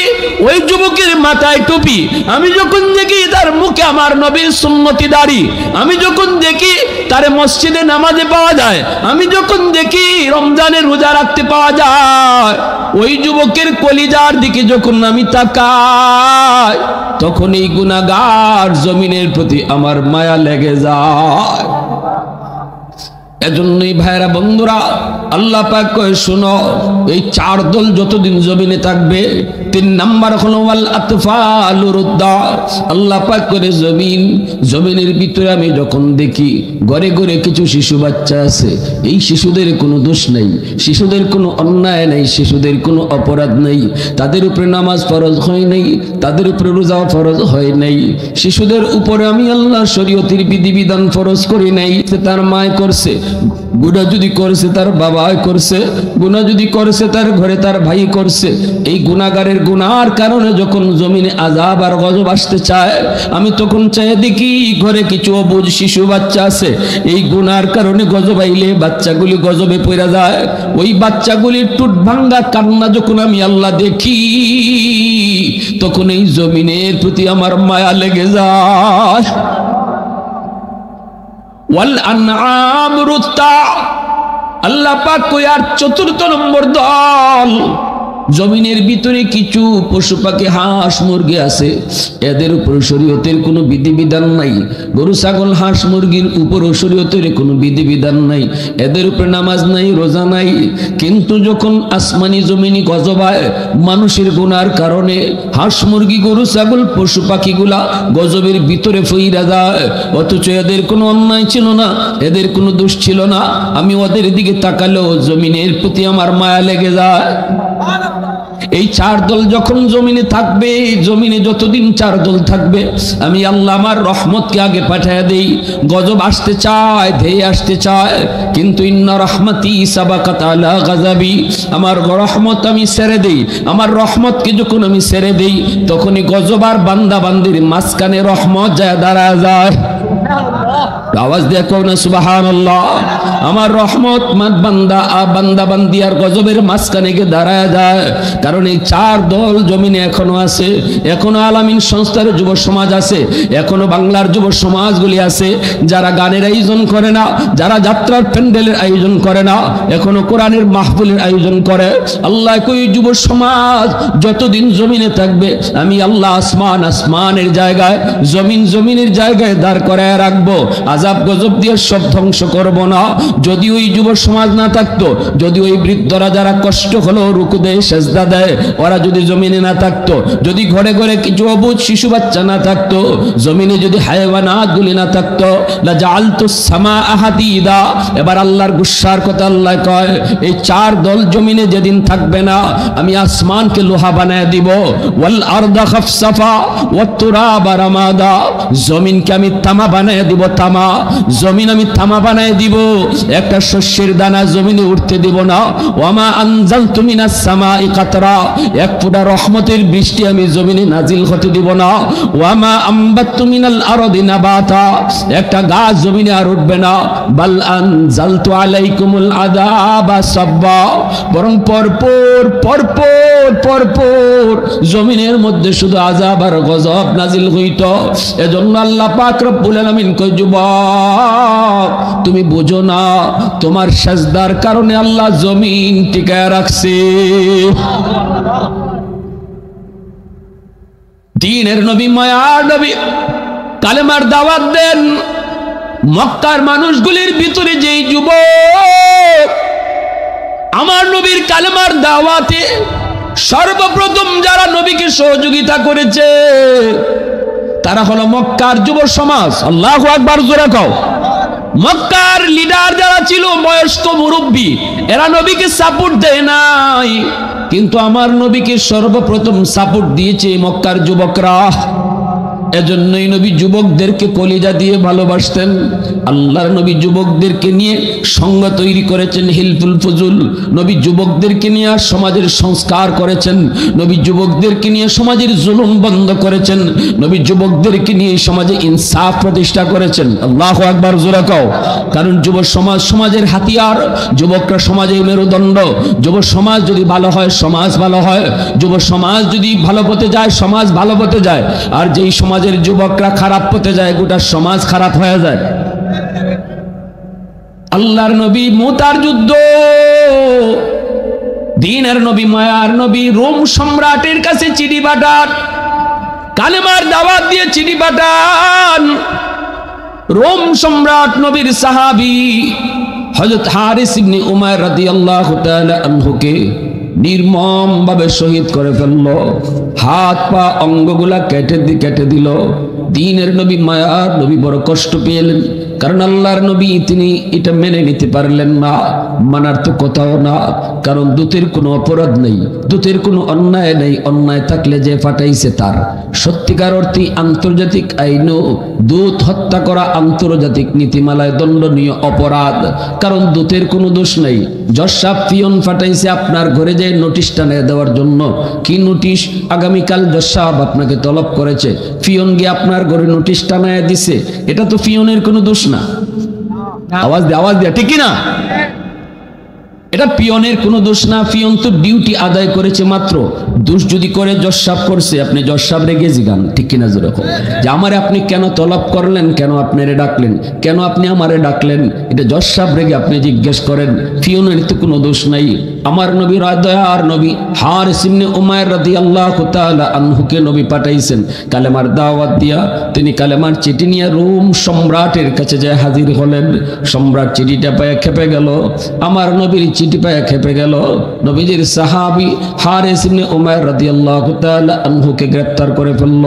ওই যুবকের মাথায় টুপি, আমি যখন দেখি তার মুখে আমার নবীর সুন্নতি দাড়ি, আমি যখন দেখি তার মসজিদে নামাজে পাওয়া যায়, আমি যখন দেখি রমজানের রোজা রাখতে পাওয়া যায়, ওই যুবকের কলিজার দিকে যখন আমি তাকাই, তখন এই গুনাহগার জমিনের প্রতি আমার মায়া লেগে যায়। এজন্যই ভাইরা বন্ধুরা, আল্লাহ পাক কয় শুনো, এই চার দল যতদিন জমিনে থাকবে, 3 নাম্বার হলো ওয়াল আতফালুর রুদ্দা। আল্লাহ পাক করে জমিনের ভিতরে আমি যখন দেখি ঘরে ঘরে কিছু শিশু বাচ্চা আছে, এই শিশুদের কোনো দোষ নাই, শিশুদের কোনো অন্যায় নাই, শিশুদের কোনো অপরাধ নাই, তাদের উপরে নামাজ ফরজ হয় নাই, তাদের উপরে রোজা ফরজ হয় নাই, শিশুদের উপরে আমি আল্লাহ শরীয়তের বিধিবিধান ফরজ করি নাই। তার মায় করছে গুনাহ, যদি করেছে তার বাবাই করছে গুনাহ, যদি করেছে তার ঘরে তার ভাই করছে। এই গুনাহগারের গুনার কারণে যখন জমিনে আযাব আর গজব আসতে চায়, আমি তখন চাই দেখি ঘরে কিছু অবুঝ শিশু বাচ্চা আছে, এই গুনার কারণে গজব আইলে বাচ্চাগুলি গজবে পড়ে যায়। ওই বাচ্চাগুলির টুট ভাঙ্গা কান্না যখন আমি আল্লাহ দেখি, তখন এই জমিনের প্রতি আমার মায়া লেগে যায়। ওয়াল আনআম রুত্তা, আল্লাহ পাক কই আর 4th নম্বর দল, জমিনের ভিতরে কিছু পশু পাখি হাঁস মুরগি আছে, এদের উপর শরীয়তের কোনো বিধিবিধান নাই। গরু ছাগল হাঁস মুরগির উপর শরীয়তের কোনো বিধিবিধান নাই, এদের উপর নামাজ নাই, রোজা নাই। কিন্তু যখন আসমানি জমিনি গজব হয় মানুষের গুনার কারণে, হাঁস মুরগি গরু ছাগল পশু পাখিগুলা গজবের ভিতরে ফইরা যায়, অথচ এদের কোনো অন্যায় ছিল না, এদের কোনো দোষ ছিল না। আমি ওদের দিকে তাকালেও জমিনের প্রতি আমার মায়া লেগে যায়। এই 4 দল যখন জমিনে থাকবে, জমিনে যতদিন 4 দল থাকবে, আমি আল্লাহ আমার রহমতকে আগে পাঠিয়ে দেই। গজব আসতে চায়, ধেয়ে আসতে চায়, কিন্তু ইন্না রহমতি সাবাকাত আলা গাযাবি, আমার রহমত আমি ছেড়ে দেই। আমার রহমতকে যখন আমি ছেড়ে দেই, তখনই গজব আর বান্দা বান্দির মাঝখানে রহমত যায় দাঁড়া যায়। আওয়াজ দিয়ে কও না সুবহানাল্লাহ। আমার রহমত বান্দা বান্দি আর গজবের মাঝখানে গিয়ে দাঁড়ায় যায়। কারণ এই 4 দল জমিনে এখনো আছে, এখনো আলামিন সংস্থার যুব সমাজ আছে, এখনো বাংলার যুব সমাজগুলি আছে, যারা গানের আয়োজন করে না, যারা যাত্রার প্যান্ডেলের আয়োজন করে না, এখনো কোরআনের মাহফিলের আয়োজন করে। আল্লাহ কই যুব সমাজ যতদিন জমিনে থাকবে, আমি আল্লাহ আসমানের জায়গায়, জমিনের জায়গায় দাঁড় করায় রাখবো। আযাব গজব দিয়ে সব ধ্বংস করব না। যদি ওই যুব সমাজ না থাকতো, যদি ওই বৃদ্ধরা যারা কষ্ট হলো রুকু দেয় সেজদা দেয়, ওরা যদি জমিনে না থাকতো, যদি ঘরে ঘরে কিছু অবুঝ শিশু বাচ্চা না থাকতো, জমিনে যদি হায়াওয়ানাত গুলি না থাকতো, লা জাআলতুস সামাআ হাদিদা। এবার আল্লাহর গুসার কথা আল্লাহ কয়, এই 4 দল জমিনে যেদিন থাকবে না, আমি আসমানকে লোহা বানায় দিব। ওয়াল আরদা খাফসাফা ওয়াত তুরাবা রামাদা, জমিনকে আমি তামা বানায় দিব, তামা, জমিন আমি তামা বানায় দিব, একটা শস্যের দানা জমিনে উঠতে দিব না। ওয়ামা আনজালতু মিনাস সামাই কাতরা, এক ফোঁটা রহমতের বৃষ্টি আমি জমিনে নাজিল হতে দিব না। ওয়ামা আম্বাতু মিনাল আরদি নাবাতা, একটা গাছ জমিনে আর উঠবে না। বাল আনজালতু আলাইকুমুল আযাবা সাব্বা, বরং পরপর জমিনের মধ্যে শুধু আযাব আর গজব নাজিল হইত। এজন্য আল্লাহ পাক রব্বুল আলামিন কয়, যুবক তুমি বুঝো না, তোমার সাজদার কারণে আল্লাহ জমিন টিকায় রাখছে। দ্বীনের নবী, মায়ার নবী কালেমার দাওয়াত দেন। মক্কার মানুষগুলির ভিতরে যেই যুবক আমার নবীর কালেমার দাওয়াতে সর্বপ্রথম যারা নবীকে সহযোগিতা করেছে, তারা হলো মক্কার যুব সমাজ। আল্লাহু আকবার, জোরে কও। মক্কার লিডার যারা ছিল, বয়স্ক মুরব্বী, এরা নবীকে সাপোর্ট দেয় নাই, কিন্তু আমার নবীকে সর্বপ্রথম সাপোর্ট দিয়েছে মক্কার যুবকরা। এজন্যই নবী যুবকদেরকে কলিজা দিয়ে ভালোবাসতেন। আল্লাহর নবী যুবকদেরকে নিয়ে সঙ্গ তৈরি করেছেন হিলফুল ফুজুল। নবী যুবকদেরকে নিয়ে সমাজের সংস্কার করেছেন। নবী যুবকদেরকে নিয়ে সমাজের জুলুম বন্ধ করেছেন। নবী যুবকদেরকে নিয়ে সমাজে ইনসাফ প্রতিষ্ঠা করেছেন। আল্লাহু আকবার, জোরে কও। কারণ যুব সমাজ সমাজের হাতিয়ার, যুবকরা সমাজের মেরুদণ্ড। যুব সমাজ যদি ভালো হয় সমাজ ভালো হয়, যুব সমাজ যদি ভালো পথে যায় সমাজ ভালো পথে যায়। আর যেই সমাজের যুবকরা খারাপ পথে যায় গোটা সমাজ খারাপ হয়ে যায়। আল্লাহর নবী মুতার যুদ্ধ, দ্বীনের নবী মায়ার নবী রোম সম্রাটের কাছে চিঠি পাঠান, কালেমার দাওয়াত দিয়ে চিঠি পাঠান। রোম সম্রাট নবীর সাহাবী হযরত হারিস ইবনে উমাইর রাদিয়াল্লাহু তাআলা আনহুকে নির্মম ভাবে শহীদ করে ফেলল। হাত পা অঙ্গগুলা কেটে দিল। দ্বীনের নবী মায়ার নবী বড় কষ্ট পেলেন, কারণ আল্লাহর নবী তিনি এটা মেনে নিতে পারলেন না। মানার তো কথাও না, কারণ দূতের কোনো অপরাধ নেই, দূতের কোনো অন্যায় নেই। অন্যায় থাকলে যে ফাটাইছে তার। সত্যিকার অর্থে আন্তর্জাতিক আইনও দূত হত্যা করা আন্তর্জাতিক নীতিমালায় দণ্ডনীয় অপরাধ, কারণ দূতের কোনো দোষ নেই। জজ পিয়ন ফাটাইছে আপনার ঘরে যে নোটিশ টানিয়ে দেওয়ার জন্য। কি নোটিশ? আগামীকাল জজ সাহেব আপনাকে তলব করেছে, পিয়ন গিয়ে আপনার ঘরে নোটিশ টানিয়ে দিছে। এটা তো পিয়নের কোনো দোষ না। আওয়াজ দেয়া ঠিক না? এটা পিয়নের কোনো দোষ না। পিয়ন তো ডিউটি আদায় করেছে মাত্র। দোষ যদি করে জজ সাহেব করছে, আপনি জজ সাহেব রেগে জিগান, ঠিক কিনা? যেরকম যে আমারে আপনি কেন তলব করলেন, কেন আপনারে ডাকলেন, কেন আপনি আমারে ডাকলেন, এটা জজ সাহেব রেগে আপনি জিজ্ঞেস করেন। পিয়নের তো কোনো দোষ নাই। আমার নবী দয়ার নবী হারিস ইবনে উমাইর রাদিয়াল্লাহু তাআলা আনহুকে নবী পাঠাইছেন কালেমার দাওয়াত দিয়া। তিনি কালেমার চিঠি নিয়ে রোম সম্রাটের কাছে যায় হাজির হলেন। সম্রাট চিঠিটা পায়ে খেপে গেল। আমার নবীর চিঠি পায়ে খেপে গেল। নবীজির সাহাবী হারিস ইবনে উমাইর রাদিয়াল্লাহু তাআলা আনহুকে গ্রেফতার করে ফেলল।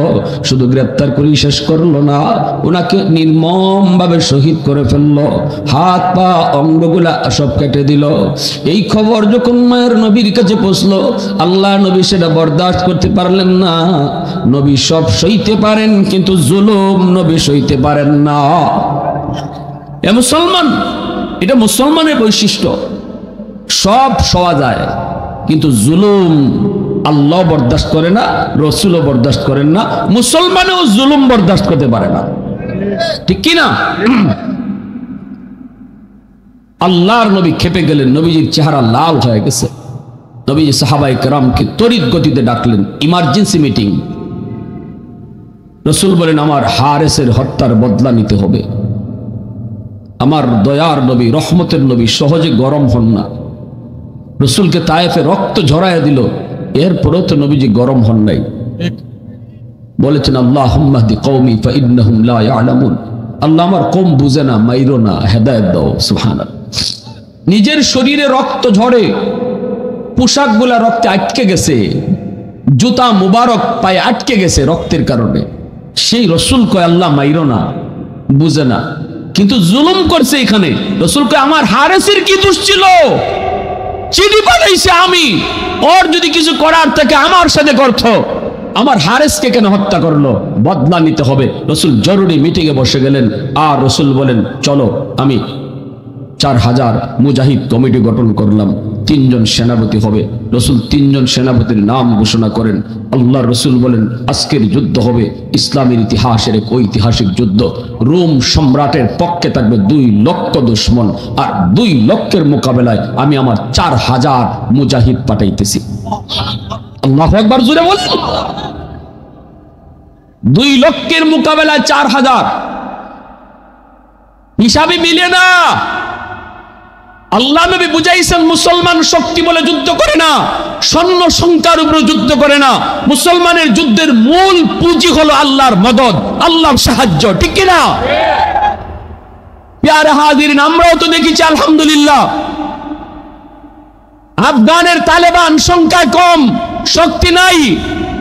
শুধু গ্রেফতার করেই শেষ করলো না, ওনাকে নির্মম ভাবে শহীদ করে ফেলল। হাত পা অঙ্গগুলা সব কেটে দিল। এই খবর যখন মায়ের নবীর কাছে পৌঁছলো, আল্লাহ নবী সেটা বরদাস্ত করতে পারলেন না। নবী সব সইতে পারেন, কিন্তু জুলুম নবী সইতে পারেন না। এ মুসলমান, এটা মুসলমানের বৈশিষ্ট্য। সব সওয়া যায়, কিন্তু জুলুম আল্লাহ বরদাস্ত করে না, রসুলও বরদাস্ত করেন না, মুসলমানও জুলুম বরদাস্ত করতে পারে না, ঠিক কি না? আল্লাহর নবী খেপে গেলেন। নবীজির চেহারা লাল হয়ে গেছে। নবীজি সাহাবায়ে কেরামকে তড়িৎ গতিতে ডাকলেন, ইমার্জেন্সি মিটিং। রসুল বলেন, আমার হারেসের হত্যার বদলা নিতে হবে। আমার দয়ার নবী, রহমতের নবী সহজে গরম হন না। রসুলকে তায়েফে রক্ত ঝরাইয়া দিল, এরপরেও তো নবীজি গরম হন নাই। বলেছেন, আল্লাহুম্মা হদি কওমি ফাইন্নাহুম লা ইয়ালামুন। আল্লাহ আমার কওম বুঝে না, মাইরো না, হেদায়েত দাও। সুবহানাল্লাহ। নিজের শরীরে রক্ত ঝরে, পোশাকগুলা রক্তে আটকে গেছে, জুতা মুবারক পায়ে আটকে গেছে রক্তের কারণে। সেই রসুল কয় আল্লাহ মাইরো না, বুঝে না, কিন্তু জুলুম করছে এখানে। রসুল কয় আমার হারেসের কি দোষ ছিল? চিঠি পাঠাইছে আমি, ওর যদি কিছু করার থাকে আমার সাথে করত। আমার হারেসকে কেন হত্যা করলো? বদলা নিতে হবে। রসুল জরুরি মিটিংয়ে বসে গেলেন। আর রসুল বলেন, চলো, আমি 4000 মুজাহিদ কমিটি গঠন করলাম, 3 জন সেনাপতি হবে। রসুল 3 জন সেনাপতির নাম ঘোষণা করেন। আল্লাহ রসুল বলেন, আজকের যুদ্ধ হবে ইসলামের ইতিহাসের এক ঐতিহাসিক যুদ্ধ। রোম সম্রাটের পক্ষে থাকবে 2 লক্ষ দুশমন, আর 2 লক্ষের মোকাবেলায় আমি আমার 4000 মুজাহিদ পাঠাইতেছি। আল্লাহু আকবার, জোরে বলেন। 2 লক্ষের মোকাবেলায় 4000, হিসাবে মিলে না। আল্লাহ নবী বুঝাইছেন, মুসলমান শক্তি বলে যুদ্ধ করে না, সৈন্য সংখ্যার উপরে যুদ্ধ করে না। মুসলমানের যুদ্ধের মূল পুঁজি হলো আল্লাহর মদদ, আল্লাহর সাহায্য, ঠিক কি না? প্যারে হাজিরিন, আমরাও তো দেখেছি আলহামদুলিল্লাহ, আফগানের তালেবান সংখ্যায় কম, শক্তি নাই,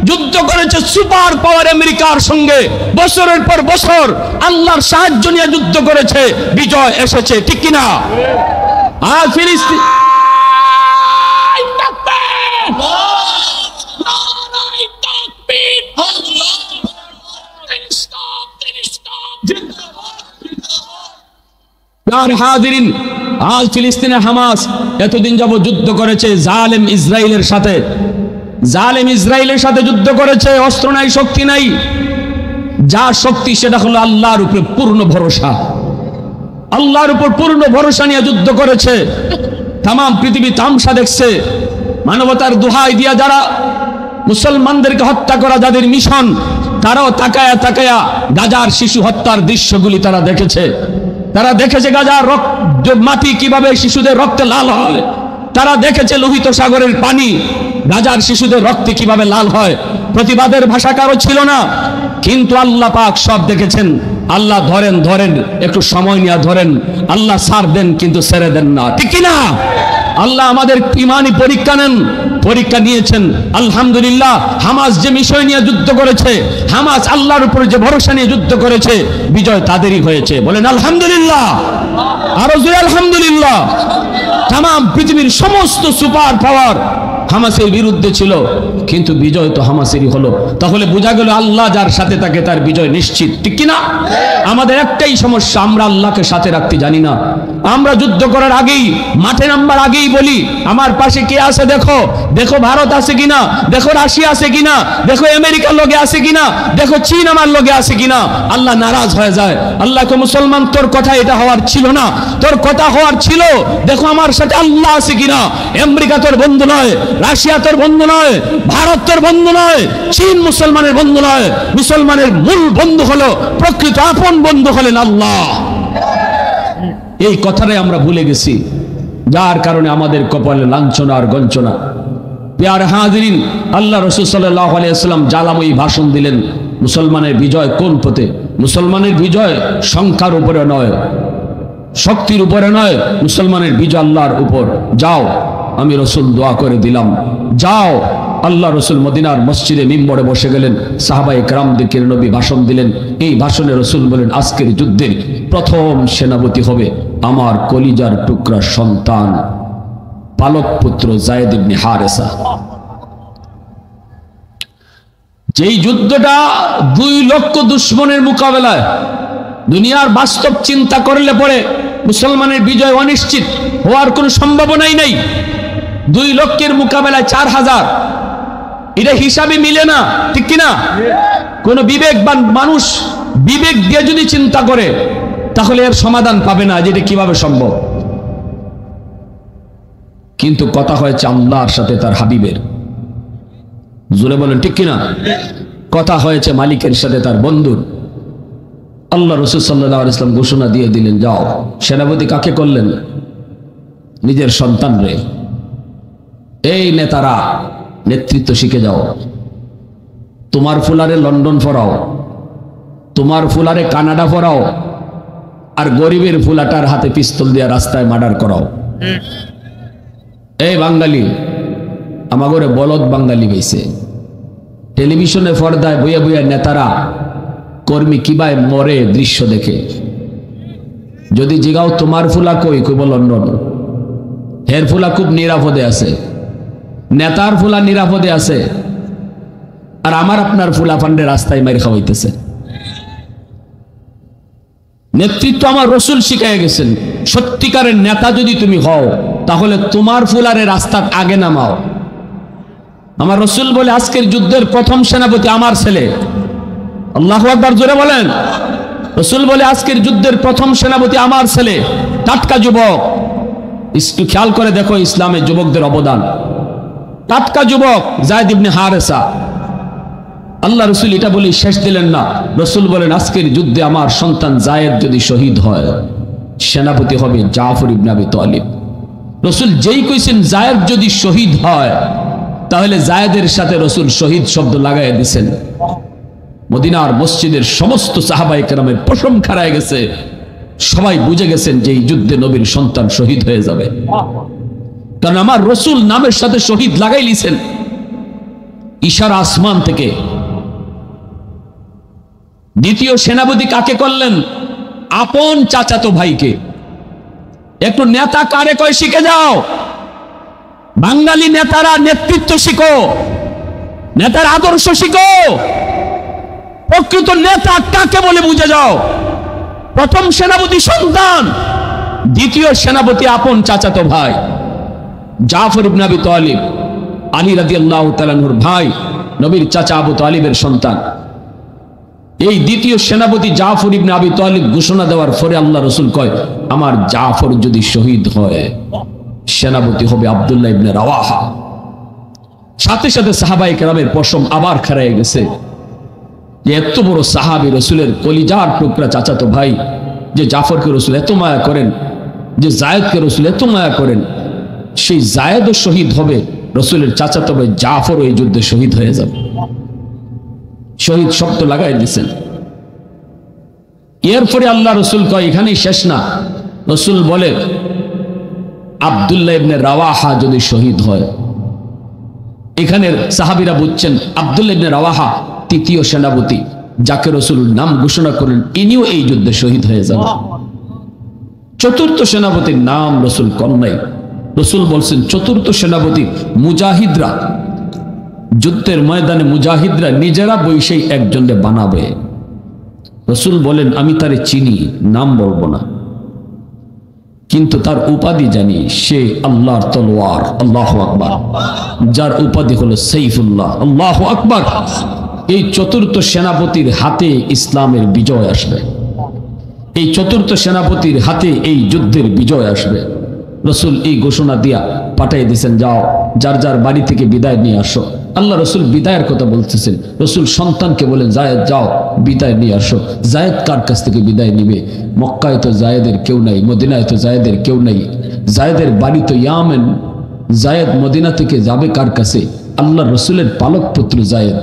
যুদ্ধ করেছে সুপার পাওয়ার আমেরিকার সঙ্গে, বছরের পর বছর আল্লাহর সাহায্য নিয়ে যুদ্ধ করেছে, বিজয় এসেছে, ঠিক কিনা? আর ফিলিস্তিন আর হাজিরিন, আজ ফিলিস্তিনের হামাস এতদিন যাবত যুদ্ধ করেছে জালেম ইসরায়েলের সাথে, জালেম ইসরায়েলের সাথে যুদ্ধ করেছে। অস্ত্র নাই, শক্তি নাই, যা শক্তি সেটা হলো আল্লাহর উপরে পূর্ণ ভরসা। আল্লাহর উপর পূর্ণ ভরসা নিয়ে যুদ্ধ করেছে। তাম পৃথিবী তামসা দেখছে। মানবতার দোহাই দিয়া যারা মুসলমানদেরকে হত্যা করা যাদের মিশন, তারাও তাকায়া তাকায়া গাজার শিশু হত্যার দৃশ্যগুলি তারা দেখেছে। তারা দেখেছে গাজার মাটি কিভাবে শিশুদের রক্তে লাল হয়। তারা দেখেছে লোহিত সাগরের পানি গাজার শিশুদের রক্তে কিভাবে লাল হয়। প্রতিবাদের ভাষা কারো ছিল না, কিন্তু আল্লাহ পাক সব দেখেছেন। আল্লাহ ধরেন ধরেন, একটু সময় নিয়ে ধরেন, আল্লাহ ছাড় দেন কিন্তু ছেড়ে দেন না, ঠিক কিনা? আল্লাহ আমাদের ইমানি পরীক্ষা নেন, পরীক্ষা নিয়েছেন। আলহামদুলিল্লাহ, হামাস যে বিষয় নিয়ে যুদ্ধ করেছে, হামাস আল্লাহর উপরে যে ভরসা নিয়ে যুদ্ধ করেছে, বিজয় তাদেরই হয়েছে। বলেন আলহামদুলিল্লাহ, আরো জোরে আলহামদুলিল্লাহ। তাম পৃথিবীর সমস্ত সুপার পাওয়ার হামাসের বিরুদ্ধে ছিল, কিন্তু বিজয় তো হামাসেরই হলো। তাহলে বোঝা গেল আল্লাহ যার সাথে থাকে তার বিজয় নিশ্চিত, ঠিক কিনা? আমাদের একটাই সমস্যা, আমরা আল্লাহকে সাথে রাখতে জানি না। আমরা যুদ্ধ করার আগেই, মাঠে নামবার আগেই বলি আমার পাশে কে আছে দেখো, দেখো ভারত আছে কিনা, দেখো রাশিয়া আছে কিনা, দেখো আমেরিকার লোকে আছে কিনা, দেখো চীন আমার লোকে আছে কিনা। আল্লাহ নারাজ হয়ে যায়। আল্লাহকে মুসলমান, তোর কথা এটা হওয়ার ছিল না, তোর কথা হওয়ার ছিল দেখো আমার সাথে আল্লাহ আছে কিনা। আমেরিকা তোর বন্ধু নয়, রাশিয়া তোর বন্ধু নয়, ভারত তোর বন্ধু নয়, চীন মুসলমানের বন্ধু নয়। মুসলমানের মূল বন্ধু হলো, প্রকৃত আপন বন্ধু হলেন আল্লাহ। এই কথাটাই আমরা ভুলে গেছি, যার কারণে আমাদের কপালে লাঞ্ছনা আর গঞ্চনা। প্রিয় হাজিরিন, আল্লাহ রাসূল সাল্লাল্লাহু আলাইহি ওয়াসাল্লাম জ্বালাময়ী ভাষণ দিলেন। মুসলমানের বিজয় কোন পথে? মুসলমানের বিজয় সংখ্যার উপরে নয়, শক্তির উপরে নয়, মুসলমানের বিজয় আল্লাহর উপর। যাও, আমি রাসূল দোয়া করে দিলাম, যাও। আল্লাহ রাসূল মদিনার মসজিদে মিম্বরে বসে গেলেন, সাহাবায়ে কেরামদেরকে নবী ভাষণ দিলেন। এই ভাষণে রাসূল বলেন, আজকের যুদ্ধের প্রথম সেনাপতি হবে আমার কলিজার টুকরা সন্তান, পালক পুত্র যায়েদ ইবনে হারেসা। যেই যুদ্ধটা 2 লক্ষ দুশমনের মোকাবেলায়, দুনিয়ার বাস্তব চিন্তা করলে পরে মুসলমানের বিজয় অনিশ্চিত হওয়ার কোনো সম্ভাবনাই নাই। 2 লক্ষের মোকাবেলায় 4000, এটা হিসাবে মিলে না, ঠিক কিনা? কোন বিবেকবান মানুষ বিবেক দিয়ে যদি চিন্তা করে তাহলে এর সমাধান পাবে না, যেটা কিভাবে সম্ভব। কিন্তু কথা হয়েছে আল্লাহর সাথে তার হাবিবের, জোরে বলেন ঠিক কিনা? কথা হয়েছে মালিকের সাথে তার বন্ধুর। আল্লাহ রাসূল সাল্লাল্লাহু আলাইহি ওয়াসাল্লাম ঘোষণা দিয়ে দিলেন, যাও। সেনাপতি কাকে করলেন? নিজের সন্তান রে। এই নেতারা, নেতৃত্ব শিখে যাও। তোমার ফুলারে লন্ডন ফরাও, তোমার ফুলারে কানাডা ফরাও, আর গরিবের ফুলাটার হাতে পিস্তল দিয়ে রাস্তায় মার্ডার করাও। এই বাঙালি, আমাগরে বলদ বাঙালি হয়েছে। টেলিভিশনে পর্দায় বইয়া বইয়া নেতারা কর্মী কিভাবে মরে দৃশ্য দেখে। যদি জিগাও তোমার ফুলা কই, কইব লন্ডন। হের ফুলা খুব নিরাপদে আছে, নেতার ফুলা নিরাপদে আছে, আর আমার আপনার ফুলা ফান্ডে রাস্তায় মার খাওয়াইতেছে। নেতৃত্ব আমার রাসূল শিখাই গেছেন, সত্যিকারের নেতা যদি তুমি হও তাহলে তোমার ফুলারে রাস্তার আগে নামাও। আমার রাসূল বলে, আজকের যুদ্ধের প্রথম সেনাপতি আমার ছেলে। আল্লাহু আকবার, জোরে বলেন। রাসূল বলে, আজকের যুদ্ধের প্রথম সেনাপতি আমার ছেলে, টাটকা যুবক। একটু খেয়াল করে দেখো ইসলামের যুবকদের অবদান। টাটকা যুবক যায়েদ ইবনে হারেসা। আল্লাহ রাসূল এটা বলে শেষ দিলেন না, রাসূল বলেন, আজকের যুদ্ধে আমার সন্তান যায়েদ যদি শহীদ হয়, সেনাপতি হবে জাফর ইবনে আবি তালিব। রাসূল যেই কইছেন যায়েদ যদি শহীদ হয়, তাহলে যায়েদের সাথে রাসূল শহীদ শব্দ লাগাইয়া দিয়েছেন। মদিনার মসজিদের সমস্ত সাহাবায়ে কেরামের পশম খাড়ায় গেছে। সবাই বুঝে গেছেন যে এই যুদ্ধে নবীর সন্তান শহীদ হয়ে যাবে, কারণ আমার রাসূল নামের সাথে শহীদ লাগাই লিছেন। ইশারা আসমান থেকে। দ্বিতীয় সেনাপতি কাকে করলেন? আপন চাচাতো ভাইকে। একটু নেতা কারে কয় শিখে যাও। বাঙালি নেতারা নেতৃত্ব শিখো, নেতার আদর্শ শিখো। প্রকৃত নেতা কাকে বলে বুঝে যাও। প্রথম সেনাপতি সন্তান, দ্বিতীয় সেনাপতি আপন চাচাতো ভাই জাফর ইবনে আবি তালিব, আলী রাদিয়াল্লাহু তাআলা আনহুর ভাই, নবীর চাচা আবু তালিবের সন্তান। এই দ্বিতীয় সেনাপতি জাফর ইবনে আবি তালিব ঘোষণা দেওয়ার পরে আল্লাহ রাসূল কয়, আমার জাফর যদি শহীদ হয় সেনাপতি হবে আব্দুল্লাহ ইবনে রাওয়াহা। সাথে সাথে সাহাবায়ে কেরামের পশম আবার খাড়ায় গেছে যে এত বড় সাহাবী, রাসূলের কলিজার টুকরা চাচাতো ভাই, যে জাফরকে রাসূল এত মায়া করেন, যে যায়েদকে রাসূল এত মায়া করেন, সেই যায়েদও শহীদ হবে, রাসূলের চাচাতো ভাই জাফরও এই যুদ্ধে শহীদ হয়ে যাবে। শহীদ শব্দ লাগাই দিয়েছেন। এরপরে আল্লাহ রাসূল কয় এখানেই শেষ না, রাসূল বলে আব্দুল্লাহ ইবনে রাওয়াহা যদি শহীদ হয়, এখানের সাহাবীরা বুঝছেন আব্দুল্লাহ ইবনে রাওয়াহা তৃতীয় সেনাপতি, যাকে রাসূল নাম ঘোষণা করেন ইনিও এই যুদ্ধে শহীদ হয়ে যাবে। চতুর্থ সেনাপতির নাম রাসূল কোন নাই, রাসূল বলছেন চতুর্থ সেনাপতি মুজাহিদরা, যুদ্ধের ময়দানে মুজাহিদরা নিজেরা বৈশেই একজনকে বানাবে। রাসূল বলেন আমি তারে চিনি, নাম বলবো না, কিন্তু তার উপাধি জানি, সে আল্লাহর তলোয়ার, আল্লাহু আকবার, যার উপাধি হলো সাইফুল্লাহ, আল্লাহু আকবার। এই চতুর্থ সেনাপতির হাতে ইসলামের বিজয় আসবে, এই চতুর্থ সেনাপতির হাতে এই যুদ্ধের বিজয় আসবে। রাসূল এই ঘোষণা দিয়া পাঠিয়ে দিয়েছেন, যাও যার যার বাড়ি থেকে বিদায় নিয়ে আসো। আল্লাহ রাসূল বিদায়ের কথা বলতেছেন, রাসূল সন্তানকে বলেন যায়েদ যাও বিদায় নিয়ে আসো। যায়েদ কার কাছ থেকে বিদায় নিবে? মক্কায় তো যায়েদের কেউ নাই, মদিনায় তো যায়েদের কেউ নাই, যায়েদের বাড়ি তো ইয়ামেন, যায়েদ মদিনা থেকে যাবে কার কাছে? আল্লাহ রাসূলের পালক পুত্র যায়েদ,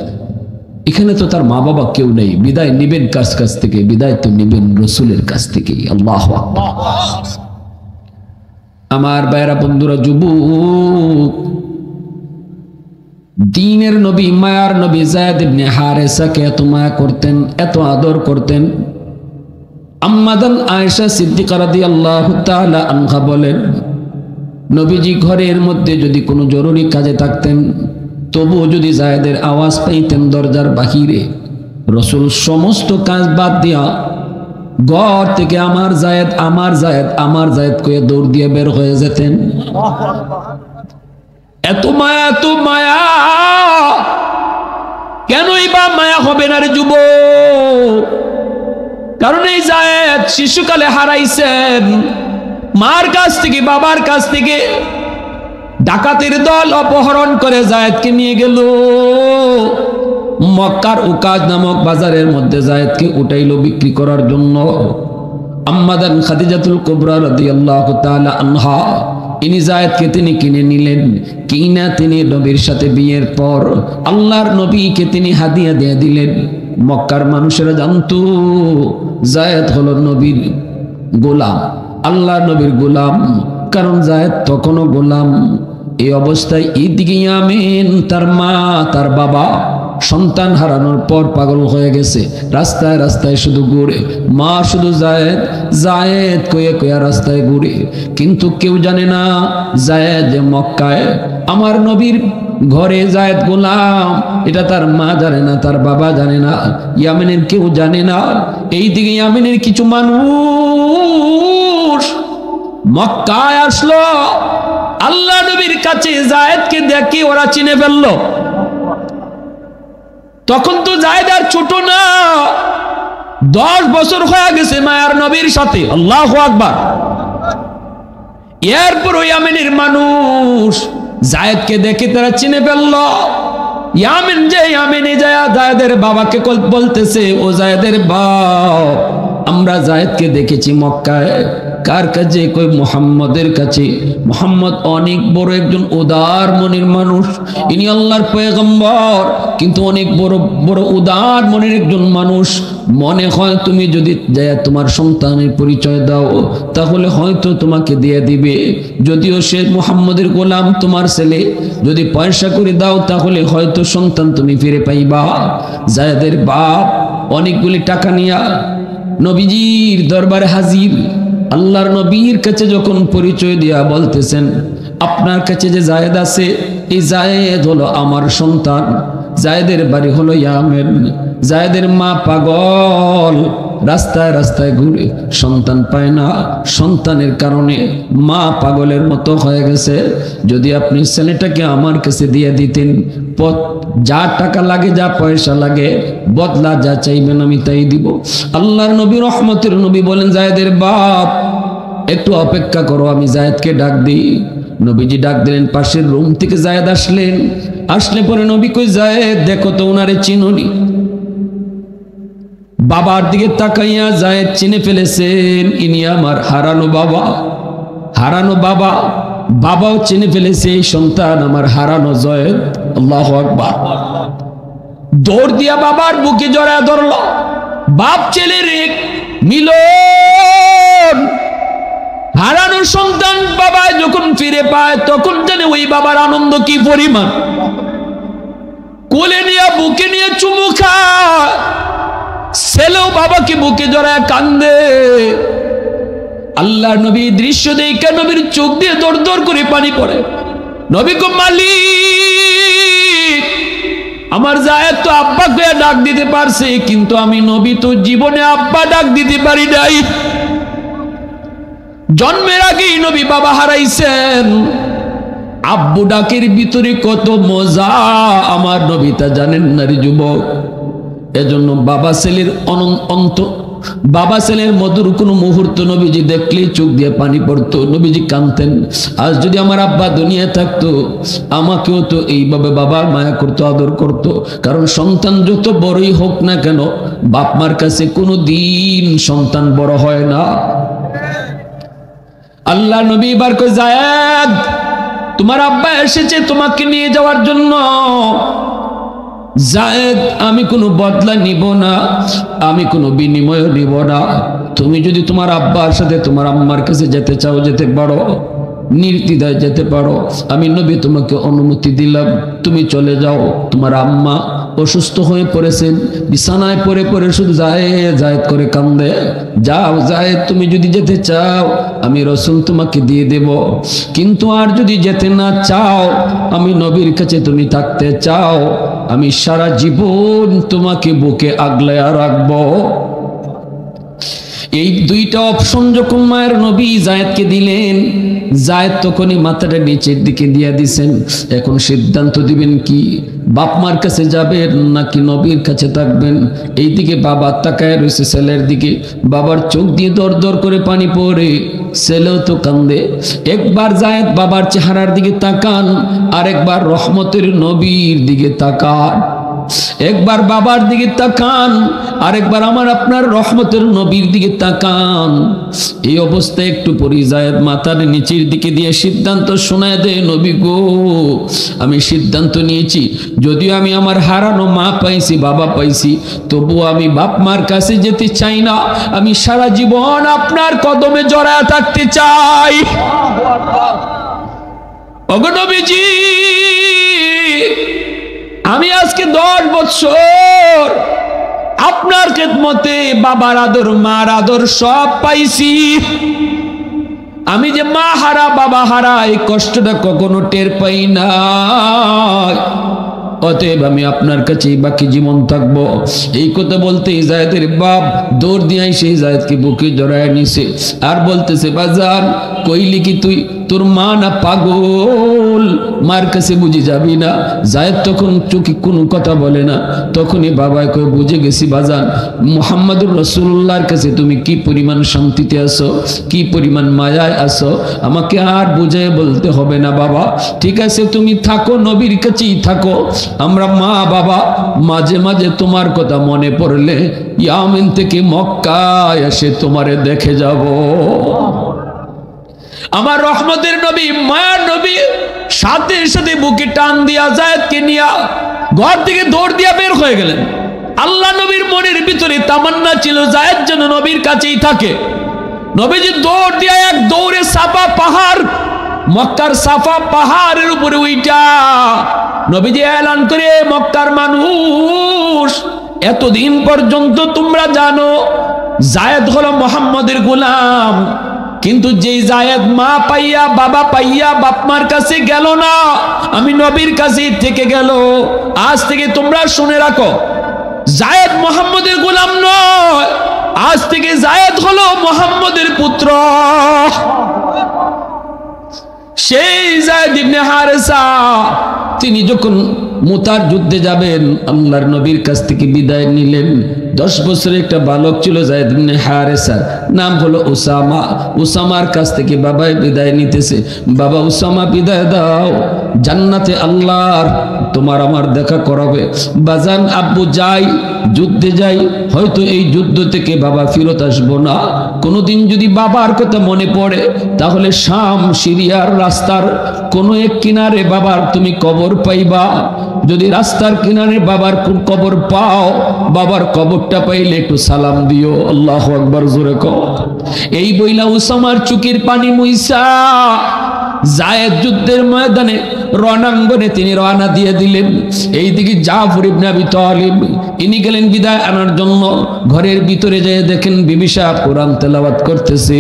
এখানে তো তার মা বাবা কেউ নেই, বিদায় নিবেন কার কাছ থেকে? বিদায় তো নিবেন রাসূলের কাছ থেকে। আল্লাহু আকবার। আমার ভাইরা বন্ধুরা, যুবক, দ্বীনের নবী, মায়ার নবী যায়েদ ইবনে হারেসাকে এত মায়া করতেন, এত আদর করতেন। আম্মাদান আয়েশা সিদ্দিকা রাদিয়াল্লাহু তাআলা আনহা বলেন, নবীজি ঘরের মধ্যে যদি কোনো জরুরি কাজে থাকতেন, তবুও যদি যায়েদের আওয়াজ পাইতেন দরজার বাহিরে, রাসূল সমস্ত কাজ বাদ দিয়া ঘর থেকে আমার যায়েদ, আমার যায়েদ, আমার যায়েদ কয়ে দৌড় দিয়ে বের হয়ে যেতেন। এত মায়া, এত মায়া। কেনই বা মায়া হবে না রে যুবক? কারণ এই যায়েদ শিশুকালে হারাইছেন, মার কাছ থেকে, বাবার কাছ থেকে ডাকাতের দল অপহরণ করে যায়েদকে নিয়ে গেল। মক্কার উকাজ নামক বাজারের মধ্যে যায়েদকে উঠাইল বিক্রি করার জন্য। আম্মাদান খাদিজাতুল কুবরা রাদিয়াল্লাহু তাআলা আনহা, ইনি যায়েদকে তিনি কিনে নিলেন। কিনা তিনি নবীর সাথে বিয়ের পর আল্লাহর নবীকে তিনি হাদিয়া দিয়ে দিলেন। মক্কার মানুষেরা জানতো যায়েদ হলো নবীর গোলাম, আল্লাহর নবীর গোলাম, কারণ যায়েদ তখনও গোলাম। এই অবস্থায় ঈদগি ইয়ামিন, তার মা, তার বাবা সন্তান হারানোর পর পাগল হয়ে গেছে, রাস্তায় রাস্তায় শুধু ঘুরে। মা শুধু যায়েদ যায়েদ কয়ে কয়ে রাস্তায় ঘুরে, কিন্তু কেউ জানে না যায়েদ যে মক্কায় আমার নবীর ঘরে যায়েদ গোলাম, এটা তার মা জানে না, তার বাবা জানে না, ইয়ামেনের কেউ জানে না। এইদিকে ইয়ামেনের কিছু মানুষ মক্কায় আসলো, আল্লাহ নবীর কাছে যায়েদকে দেখে ওরা চিনে ফেললো। তখন তো যায়েদ আর ছোট না, 10 বছর হয়ে গেছে মায়ার নবীর সাথে। আল্লাহু আকবার। এরপর ওই ইয়ামেনের মানুষ যায়েদকে দেখে তারা চিনে ফেলল। ইয়ামেন যে ইয়ামেনে যায় যায়েদের বাবাকে বলতেছে, ও যায়েদের বাপ, আমরা যায়েদকে দেখেছি মক্কায়। কার কাছে? কই মুহাম্মদের কাছে। মুহাম্মদ অনেক বড় একজন উদার মনের মানুষ, ইনি আল্লাহর পয়গম্বর, কিন্তু অনেক বড় বড় উদার মনের একজন মানুষ। মনে হয় তুমি যদি তোমার সন্তানের পরিচয় দাও তাহলে হয়তো তোমাকে দিয়ে দিবে, যদিও সে মুহাম্মদের গোলাম, তোমার ছেলে। যদি পয়সা করে দাও তাহলে হয়তো সন্তান তুমি ফিরে পাইবা। যায়েদের বাপ অনেকগুলি টাকা নিয়া নবীজির দরবারে হাজির। আল্লাহর নবীর কাছে যখন পরিচয় দিয়া বলতেছেন, আপনার কাছে যে যায়েদ আছে, এই যায়েদ হলো আমার সন্তান, জায়েদের বাড়ি হলো ইয়ামেন। জায়েদের মা পাগল, রাস্তায় রাস্তায় ঘুরে সন্তান পায় না, সন্তানের কারণে মা পাগলের মতো হয়ে গেছে। যদি আপনি ছেলেটাকে আমার কাছে দিয়ে দিতেন, যা টাকা লাগে, যা পয়সা লাগে, বদলা যা চাইবেন আমি তাই দিব। আল্লাহর নবী রহমতের নবী বলেন, জায়েদের বাপ একটু অপেক্ষা করো, আমি জায়েদকে ডাক দিই। নবীজি ডাক দিলেন, পাশের রুম থেকে জায়েদ আসলেন। আসলে পরে নবী কই, জায়েদ দেখো তো ওনারে চিনুনি। বাবার দিকে তাকাইয়া জায়েদ চিনে ফেলেছেন, ইনি আমার হারানো বাবা। হারানো বাবা, বাবাও চিনে ফেলেছে এই সন্তান আমার হারানো জায়েদ। আল্লাহু আকবার। দৌড় দিয়া বাবার বুকে জড়ায় ধরল। বাপ ছেলের এক মিলন। হারানো সন্তান বাবা যখন ফিরে পায় তখন জানে ওই বাবার আনন্দ কি পরিমাণ। কোলে নিয়ে বুকে নিয়ে চুমু খায়, ছেলেও বাবাকে বুকে জড়ায় কান্দে। আল্লাহর নবী দৃশ্য দেখে নবীর চোখ দিয়ে দর দর করে পানি পড়ে। নবী গো মালিক, আমার জায়েদ তো আব্বাকে ডাক দিতে পারছে, কিন্তু আমি নবী তো জীবনে আব্বা ডাক দিতে পারি নাই। জন্মের আগেই নবী বাবা হারাইছেন। আব্বু ডাকের ভিতরে কত মজা আমার নবী তা জানেন না রে যুবক। এজন্য বাবা ছেলের বাবা ছেলের মধুর কোনো মুহূর্ত নবীজি দেখলেই চোখ দিয়ে পানি পড়তো, নবীজি কাঁদতেন। আজ যদি আমার আব্বা দুনিয়া থাকতো, আমাকেও তো এইভাবে বাবার মায়া করতো, আদর করতো। কারণ সন্তান যত বড়ই হোক না কেন, বাপ মার কাছে কোনো দিন সন্তান বড় হয় না। আল্লাহ নবী এবার কই, জায়েদ তোমার আব্বা এসেছে তোমাকে নিয়ে যাওয়ার জন্য। জায়েদ আমি কোনো বদলা নিব না, আমি কোনো বিনিময় নিব না। তুমি যদি তোমার আব্বার সাথে তোমার আম্মার কাছে যেতে চাও যেতে পারো, নির্দ্বিধায় যেতে পারো। আমি নবী তোমাকে অনুমতি দিলাম, তুমি চলে যাও। তোমার আম্মা অসুস্থ হয়ে পড়েছেন, বিছানায় পড়ে পড়ে শুধু জায়েদ জায়েদ করে কান্দে। যাও জায়েদ, তুমি যদি যেতে চাও আমি রাসূল তোমাকে দিয়ে দেব, কিন্তু আর যদি যেতে না চাও, আমি নবীর কাছে তুমি থাকতে চাও, আমি সারা জীবন তোমাকে বুকে আগলায়া রাখবো। এই দুইটা অপশন যখন মায়ের নবী জায়েদকে দিলেন, জায়েদ তখনই মাথাটা নিচের দিকে দিয়ে দিছেন। এখন সিদ্ধান্ত দিবেন কি, বাপ মার কাছে যাবেন নাকি নবীর কাছে থাকবেন। এইদিকে বাবা তাকায় রয়েছে ছেলের দিকে, বাবার চোখ দিয়ে দর দর করে পানি পড়ে, ছেলেও তো কান্দে। একবার জায়েদ বাবার চেহারার দিকে তাকান, আরেকবার রহমতের নবীর দিকে তাকান। একবার বাবার দিকে তাকান, আরেকবার আমার আপনার রহমতের নবীর দিকে তাকান। এই অবস্থায় একটু পরে জায়েদ মাথার নিচের দিকে দিয়ে সিদ্ধান্ত শোনায় দেয়, নবী গো আমি সিদ্ধান্ত নিয়েছি, যদিও আমি আমার হারানো মা পাইছি, বাবা পাইছি, তবুও আমি বাপ মার কাছে যেতে চাই না। আমি সারা জীবন আপনার কদমে জড়ায় থাকতে চাই। ওগো নবীজি, আমি আজকে 10 বছর আপনার খেদমতে বাবার আদর মার আদর সব পাইছি। আমি যে মা হারা বাবা হারা এই কষ্টটা কখনো টের পাই না। অতএব আমি আপনার কাছে বাকি জীবন থাকবো। এই কথা বলতে জায়েদের বাপ দৌড় দিয়ে সেই জায়েদকে বুকে জড়ায় নিছে আর বলতেছে, বাজান কইলি কি তুই তোর মা না পাগল, মার কাছে বুঝে যাবি না। জায়েদ তখন চোখে কোনো কথা বলে না। তখনই বাবাই কই, বুঝে গেছি বাজান, মুহাম্মদুর রাসূলুল্লাহর কাছে তুমি কি পরিমাণ শান্তিতে আছো, কি পরিমাণ মায়ায় আছো, আমাকে আর বুঝায় বলতে হবে না বাবা। ঠিক আছে তুমি থাকো, নবীর কাছেই থাকো। আমরা মা বাবা মাঝে মাঝে তোমার কথা মনে পড়লে ইয়ামেন থেকে মক্কায় এসে তোমারে দেখে যাব। আমার রহমতের নবী মায়ার নবী সাথে সাথে বুকে টান দিয়া জায়েদকে নিয়া ঘর থেকে দৌড় দিয়া বের হয়ে গেলেন। আল্লাহ নবীর মনের ভিতরে তামান্না ছিল জায়েদ যেন নবীর কাছেই থাকে। নবীজি দৌড় দিয়া এক দৌড়ে সাফা পাহাড়, মক্কার সাফা পাহাড়ের উপরে উইটা নবীজি এলান করে, মক্কার মানুষ এতদিন পর্যন্ত তোমরা জানো জায়েদ হলো মুহাম্মদের গোলাম, কিন্তু যেই জায়েদ মা পাইয়া বাবা পাইয়া বাপ মার কাছে গেল না, আমি নবীর কাছে থেকে গেল। আজ থেকে তোমরা শুনে রাখো, জায়েদ মুহাম্মদের গোলাম নয়, আজ থেকে জায়েদ হলো মুহাম্মদের পুত্র। সেই জায়েদ ইবনে হারেসা তিনি যখন মুতার যুদ্ধে যাবেন, আল্লাহর নবীর কাছ থেকে বিদায় নিলেন। 10 বছরের একটা বালক ছিল জায়েদ ইবনে হারেসা, নাম হলো উসামা। উসামার কাছ থেকে বাবাই বিদায় নিতেছে, বাবা উসামা বিদায় দাও, জান্নাতে আল্লাহর তোমার আমার দেখা করাবে। বাজান আব্বু যাই, যুদ্ধে যাই, হয়তো এই যুদ্ধ থেকে বাবা ফিরত আসবো না। কোনোদিন যদি বাবার কথা মনে পড়ে, তাহলে শাম সিরিয়ার রাস্তার কোনো এক কিনারে বাবার তুমি কবর পাইবা। যদি রাস্তার কিনারে বাবার কবর পাও, বাবার কবরটা পাইলে একটু সালাম দিও। আল্লাহু আকবার, জোরে কও। এই বইলা উসামার চোখের পানি মুইসা জায়েদ যুদ্ধের ময়দানে রণাঙ্গনে তিনি রওনা দিয়ে দিলেন। এইদিকে জাফর ইবনে আবি তালিব ইনি গেলেন বিদায় আনার জন্য। ঘরের ভিতরে যেয়ে দেখেন বিবি সাহেব কোরআন তেলাওয়াত করতেছে,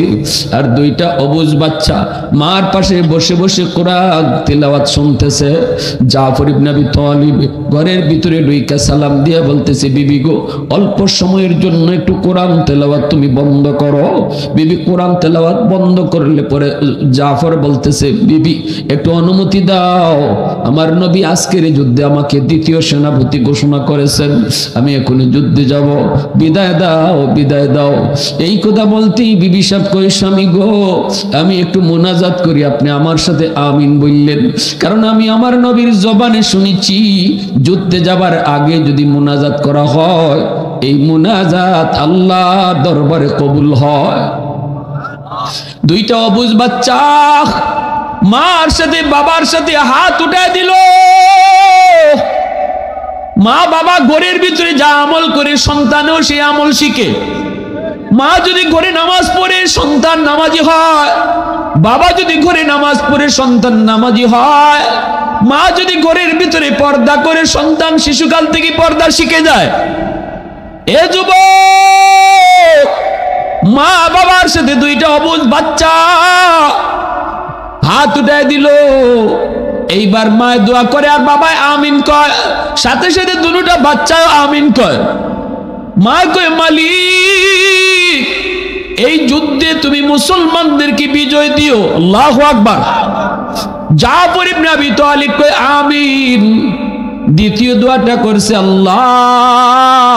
আর 2টা অবুঝ বাচ্চা মার পাশে বসে বসে কোরআন তেলাওয়াত শুনতেছে। জাফর ইবনে আবি তালিব ঘরের ভিতরে ঢুইকা সালাম দিয়ে বলতেছে, বিবি গো, অল্প সময়ের জন্য একটু কোরআন তেলাওয়াত তুমি বন্ধ করো। বিবি কোরআন তেলাওয়াত বন্ধ করলে পরে জাফর বলতেছে, বিবি একটু অনুমতি দাও, আমার নবী আজকের যুদ্ধে আমাকে 2য় সেনাপতি ঘোষণা করেছেন, আমি এখনই যুদ্ধে যাব, বিদায় দাও, বিদায় দাও। এই কথা বলতেই বিবি সাহেব কই, স্বামী গো, আমি একটু মোনাজাত করি, আপনি আমার সাথে আমিন বললেন। কারণ আমি আমার নবীর জবানে শুনেছি, যুদ্ধে যাবার আগে যদি মোনাজাত করা হয়, এই মোনাজাত আল্লাহর দরবারে কবুল হয়। 2টা অবুঝ বাচ্চা মার সাথে বাবার সাথে হাত উঠায় দিল। মা বাবা ঘরের ভিতরে যা আমল করে, সন্তানও সেই আমল শিখে। মা যদি ঘরে নামাজ পড়ে, সন্তান নামাজি হয়। বাবা যদি ঘরে নামাজ পড়ে, সন্তান নামাজি হয়। মা যদি ঘরের ভিতরে পর্দা করে, সন্তান শিশুকাল থেকে পর্দা শিখে যায়। এ যুবক, মা বাবার সাথে 2টা অবুঝ বাচ্চা হাত উঠায় দিল। এইবার মায় দোয়া করে আর বাবায় আমিন কয়, সাথে সাথে 2টা বাচ্চা আমিন কয়। মা কয়, মালিক, এই যুদ্ধে তুমি মুসলমানদেরকে বিজয় দিও। আল্লাহু আকবার। জাফর ইবনে আবি তালিব কয় আমিন। 2য় দোয়াটা করছে, আল্লাহ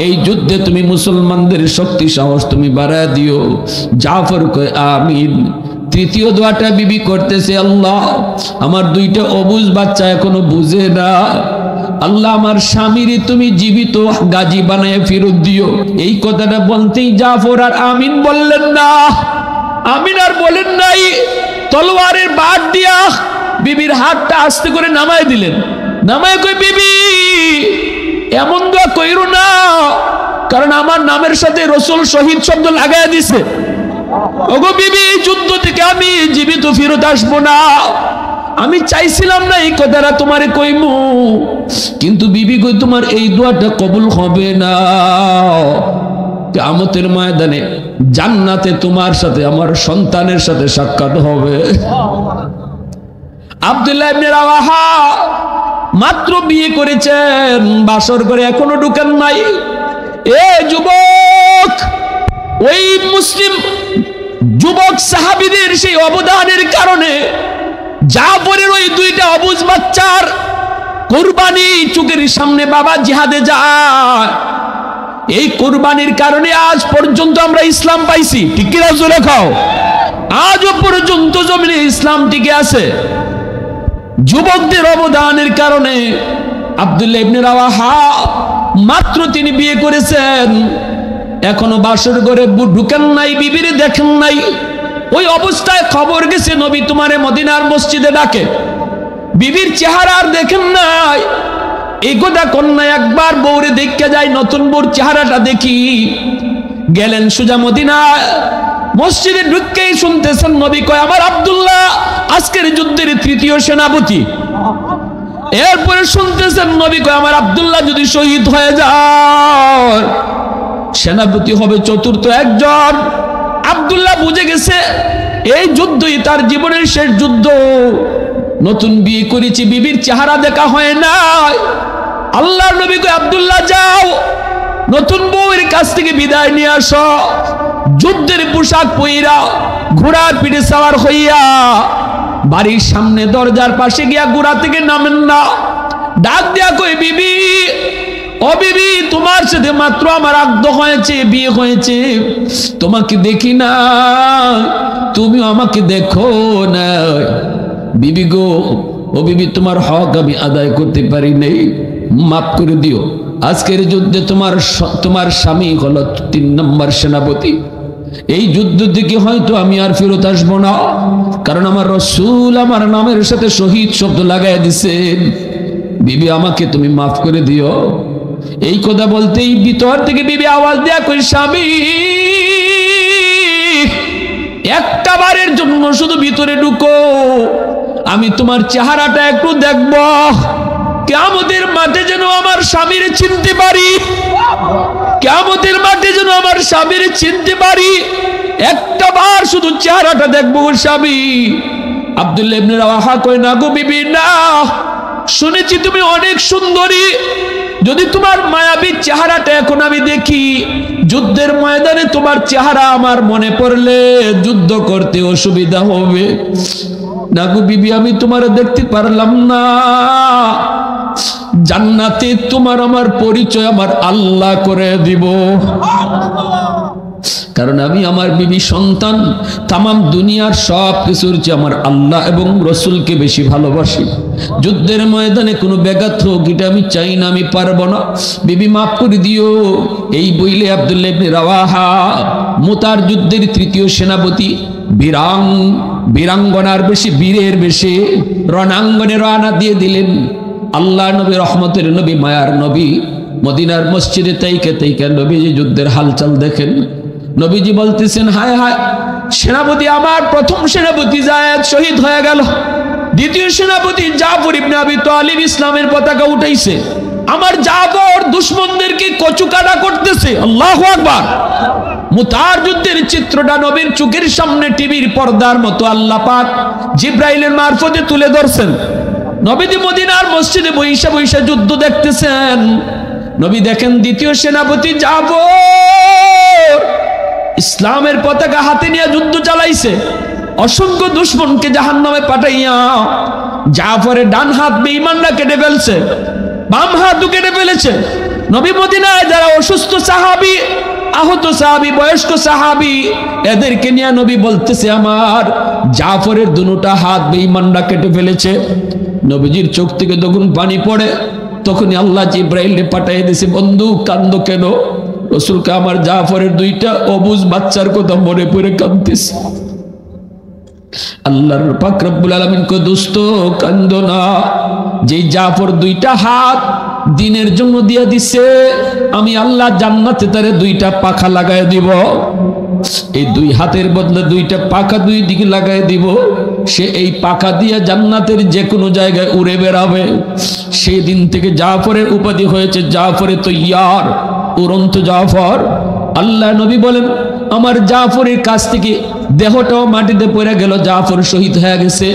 এই যুদ্ধে তুমি মুসলমানদের শক্তি সাহস তুমি বাড়ায় দিও। জাফর কয় আমিন। 3য় দোয়াটা বিবি করতেছে, আল্লাহ আমার 2টা অবুঝ বাচ্চা এখনো বুঝে না, আল্লাহ আমার স্বামীরে তুমি জীবিত গাজী বানায় ফেরত দিও। এই কথাটা বলতেই জাফর আর আমিন বললেন না। আমিন আর বলেন নাই, তলোয়ারের বাট দিয়া বিবির হাতটা আস্তে করে নামায় দিলেন। নামায় কই, বিবি এমন দোয়া কইরো না, কারণ আমার নামের সাথে রাসূল শহীদ শব্দ লাগায় দিছে। ওগো বিবি, এই যুদ্ধ থেকে আমি জীবিত ফিরত আসবো না। আমি চাইছিলাম না এই কথাটা তোমারে কইমু, কিন্তু বিবি কই তোমার এই দোয়াটা কবুল হবে না। কিয়ামতের ময়দানে জান্নাতে তোমার সাথে আমার সন্তানের সাথে সাক্ষাৎ হবে। আব্দুল্লাহ ইবনে রাওয়াহা মাত্র বিয়ে করেছেন, বাসর করে এখনো ঢুকেন নাই। এ যুবক, ওই মুসলিম যুবক সাহাবীদের সেই অবদানের কারণে জাফরের ওই 2টা অবুঝ বাচ্চার কুরবানি চোখের সামনে বাবা জিহাদে যায়। এই কুরবানির কারণে আজ পর্যন্ত আমরা ইসলাম পাইছি। ঠিক কি না, জোরে খাও। আজও পর্যন্ত জমিনে ইসলাম টিকে আছে যুবকদের অবদানের কারণে। আব্দুল্লাহ ইবনে রাওয়াহা মাত্র তিনি বিয়ে করেছেন, এখনো বাসর ঘরে ঢুকেন নাই, বিবিরে দেখেন নাই। ওই অবস্থায় খবর গেছে নবী তোমারে মদিনার মসজিদে ডাকে। বিবির চেহারা আর দেখেন নাই। এই কথা কন্যা একবার বউরে দেখতে যায়, নতুন বউর চেহারাটা দেখি। গেলেন সোজা মদিনা, মসজিদে ঢুকতেই শুনতেছেন নবী কয়, আমার আব্দুল্লাহ আজকের যুদ্ধের 3য় সেনাপতি। এরপরে শুনতেছেন নবী কয়, আমার আব্দুল্লাহ যদি শহীদ হয়ে যায়, সেনাপতি হবে 4র্থ একজন। আব্দুল্লাহ বুঝে গেছে এই যুদ্ধই তার জীবনের শেষ যুদ্ধ। নতুন বিয়ে করেছি, বিবির চেহারা দেখা হয় না। আল্লাহর নবী কয়, আব্দুল্লাহ যাও, নতুন বউয়ের কাছ থেকে বিদায় নিয়ে আসো, যুদ্ধের পোশাক পইরা ঘোড়ার পিঠে সওয়ার হইয়া বাড়ির সামনে দরজার পাশে গিয়া ঘোড়া থেকে নামেন না। ডাক দিয়া কই, বিবি, ও বিবি, তোমার সাথে মাত্র আমার আগ্দ হয়েছে, বিয়ে হয়েছে, তোমাকে দেখি না, তুমিও আমাকে দেখো না। বিবি গো, ও বিবি, তোমার হক আমি আদায় করতে পারি নাই, মাফ করে দিও। আজকের যুদ্ধে তোমার স্বামী হলো 3 নম্বর সেনাপতি। এই যুদ্ধ থেকে হয়তো আমি আর ফেরত আসবো না, কারণ আমার রাসূল আমার নামের সাথে শহীদ শব্দ লাগাই দিছেন। বিবি, আমাকে তুমি মাফ করে দিও। এই কথা বলতেই ভিতর থেকে বিবি আওয়াজ দেয়া কই, স্বামী, একটা বারের জন্য শুধু ভিতরে ঢুকো, আমি তোমার চেহারাটা একটু দেখব, কিয়ামতের মাঠে যেন আমার স্বামীর চিনতে পারি, কিয়ামতের মাঠে যেন আমার স্বামীর চিনতে পারি, একটা বার শুধু চেহারাটা দেখবো স্বামী। আব্দুল্লাহ ইবনে রাওয়াহা কয়, না গো বিবি, না, শুনেছি তুমি অনেক সুন্দরী, যদি তোমার মায়াবী চেহারাটা এখন আমি দেখি, যুদ্ধের ময়দানে তোমার চেহারা আমার মনে পড়লে যুদ্ধ করতে অসুবিধা হবে। না গো বিবি, আমি তোমার দেখতে পারলাম না। জান্নাতে তোমার আমার পরিচয় আমার আল্লাহ করে দিব, কারণ আমি আমার বিবি সন্তান তামাম দুনিয়ার সব কিছুর চেয়ে আমার আল্লাহ এবং রসুলকে বেশি ভালোবাসি। যুদ্ধের ময়দানে কোনো ব্যাঘাত হোক এটা আমি চাই না, আমি পারবো না, বিবি মাফ করে দিও। এই বইলে আব্দুল্লাহ ইবনে রাওয়াহা মুতার যুদ্ধের 3য় সেনাপতি, বীরাঙ্গনার বেশি, বীরের বেশি রণাঙ্গনে রওনা দিয়ে দিলেন। আল্লাহ নবী, রহমতের নবী, মায়ার নবী, মদিনার মসজিদে তাইকা নবীজি যুদ্ধের হালচাল দেখেন। নবীজি বলতেছেন, হায় হায়, সেনাপতি আমার প্রথম সেনাপতি যায়েদ শহীদ হয়ে গেল, দ্বিতীয় সেনাপতি জাফর ইবনে আবি তালিব ইসলামের পতাকা উঠাইছে, আমার জাফর দুশমনদেরকে কচুকাটা করতেছে। আল্লাহু আকবার। মুতার যুদ্ধের চিত্রটা নবীর চোখের সামনে টিভির পর্দার মতো আল্লাহ পাক জিব্রাইলের মারফতে তুলে ধরছেন। নবীজি মদিনার মসজিদে বৈশা বৈশা যুদ্ধ দেখতেছেন। নবী দেখেন দ্বিতীয় সেনাপতি জাফর ইসলামের পতাকা হাতে নিয়ে যুদ্ধ চালাইছে, অসংখ্য দুশমনকে জাহান্নামে পাঠাইয়া জাফরের ডান হাত বেঈমানরা কেটে ফেলছে, বাম হাতও কেটে ফেলেছে। নবী মদিনায় যারা অসুস্থ সাহাবী, আহত সাহাবী, বয়স্ক সাহাবী, এদেরকে নিয়ে নবী বলতেছে, আমার জাফরের দুটা হাত বেঈমানরা কেটে ফেলেছে। নবীজির চোখ থেকে যখন পানি পড়ে তখনই আল্লাহ জিব্রাইলকে পাঠিয়ে দিয়েছে, বন্ধু কান্দো কেন? রাসূলকে আমার জাফরের 2টা অবুঝ বাচ্চার কথা মনে পড়ে কাঁদতেছে। আল্লাহর পাক রব্বুল আলামিন কো, দোস্ত কান্দো না, যে জাফর 2টা হাত দিনের জন্য দিয়া দিছে, আমি আল্লাহ জান্নাতে তারে 2টা পাখা লাগায় দিব। এই 2 হাতের বদলে 2টা পাখা 2 দিকে লাগায় দিব। সে এই পাখা দিয়ে জান্নাতের যে কোনো জায়গায় উড়ে বেড়াবে। সেই দিন থেকে জাফরের উপাধি হয়েছে জাফরে তৈয়ার, উড়ন্ত জাফর। আল্লাহ নবী বলেন, আমার জাফরের কাছ থেকে দেহটাও মাটিতে পড়ে গেল, জাফর শহীদ হয়ে গেছে,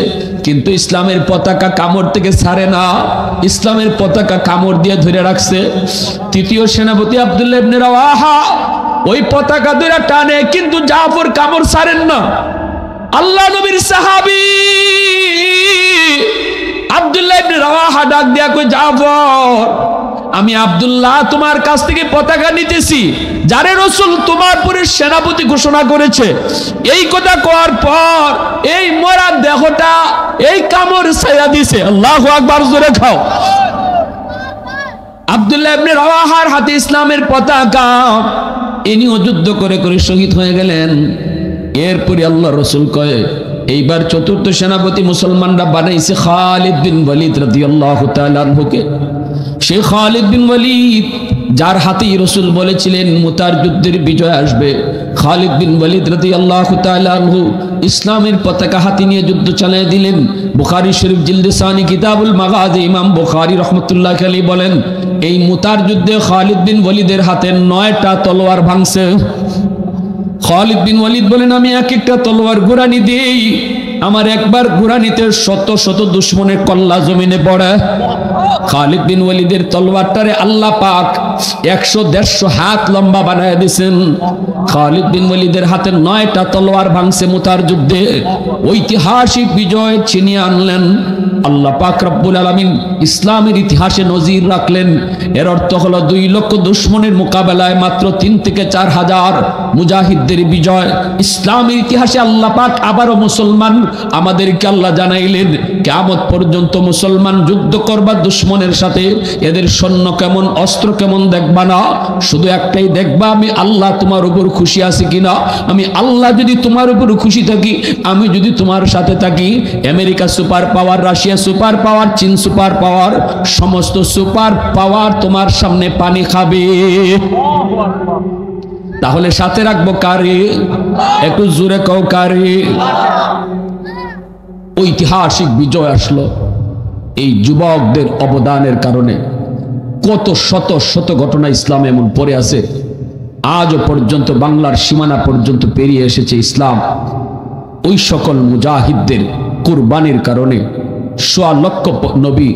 কিন্তু ইসলামের পতাকা কামড় থেকে ছাড়ে না, ইসলামের পতাকা কামড় দিয়ে ধরে রাখছে। 3য় সেনাপতি আব্দুল্লাহ ইবনে রাওয়াহা ওই পতাকা ধরে টানে, কিন্তু জাফর কামড় ছাড়েন না। আল্লাহ নবীর সাহাবী আব্দুল্লাহ ইবনে রাওয়াহা ডাক দিয়া কই, জাফর, আমি আব্দুল্লাহ তোমার কাছ থেকে পতাকা নিতেছি, যারে রাসূল তোমার পরে সেনাপতি ঘোষণা করেছে। এই কথা কওয়ার পর এই মরা দেহটা এই কামড় ছায়া দিছে। আল্লাহু আকবার, জোরে খাও। আব্দুল্লাহ ইবনে রাওয়াহার হাতে ইসলামের পতাকা, ইনিও যুদ্ধ করে করে শহীদ হয়ে গেলেন। এরপরে আল্লাহ রাসূল কয়, এইবার 4র্থ সেনাপতি মুসলমানরা বানাইছে খালিদ বিন ওয়ালিদ রাদিয়াল্লাহু তাআলা আনহুকে। সেই খালিদ বিন ওয়ালিদ যার হাতেই রাসূল বলেছিলেন মুতার যুদ্ধের বিজয় আসবে, খালিদ বিন ওয়ালিদ রাদিয়াল্লাহু তাআলা আনহু ইসলামের পতাকা হাতে নিয়ে যুদ্ধ চালিয়ে দিলেন। বুখারী শরীফ জিলদে সানি কিতাবুল মাগাজি, ইমাম বুখারী রাহমাতুল্লাহি আলাইহি বলেন, এই মুতার যুদ্ধে খালিদ বিন ওয়ালিদের হাতে 9টা তলোয়ার ভাঙছে। খালিদ বিন ওয়ালিদ বলেন, আমি এক একটা তলোয়ার ঘুরানি দেই, আমার একবার ঘুরানিতে শত শত দুশমনের কল্লা জমিনে পড়ে। খালিদ বিন ওয়ালিদের তলোয়ারটারে আল্লাহ পাক 100-150 হাত লম্বা বানায় দিয়েছেন। খালিদ বিন ওয়ালিদের হাতে 9টা তলোয়ার ভাঙছে মুতার যুদ্ধে, ঐতিহাসিক বিজয় ছিনিয়ে আনলেন। আল্লাহ পাক রব্বুল আলামিন ইসলামের ইতিহাসে নজির রাখলেন। এর অর্থ হলো 2 লক্ষ দুশমনের মোকাবেলায় মাত্র 3 থেকে 4 হাজার মুজাহিদদের বিজয়। ইসলামের ইতিহাসে আল্লাহ পাক আবারও মুসলমান আমাদেরকে আল্লাহ জানাইলেন, কিয়ামত পর্যন্ত মুসলমান যুদ্ধ করবা দুশমনের সাথে, এদের সৈন্য কেমন, অস্ত্র কেমন দেখবা না, শুধু একটাই দেখবা, আমি আল্লাহ তোমার উপর খুশি আছি কিনা। আমি আল্লাহ যদি তোমার উপর খুশি থাকি, আমি যদি তোমার সাথে থাকি, America super power, Russia super power, চীন সুপার পাওয়ার, সমস্ত সুপার পাওয়ার তোমার সামনে পানি খাবে। তাহলে সাথে রাখবো কারে? একটু জোরে কও কারে? ঐতিহাসিক বিজয় আসলো এই যুবকদের অবদানের কারণে। কত শত শত ঘটনা ইসলামে এমন পড়ে আছে, আজও পর্যন্ত বাংলার সীমানা পর্যন্ত পেরিয়ে এসেছে ইসলাম। ওই সকল মুজাহিদদের কুরবানির কারণে 1.25 লক্ষ নবী,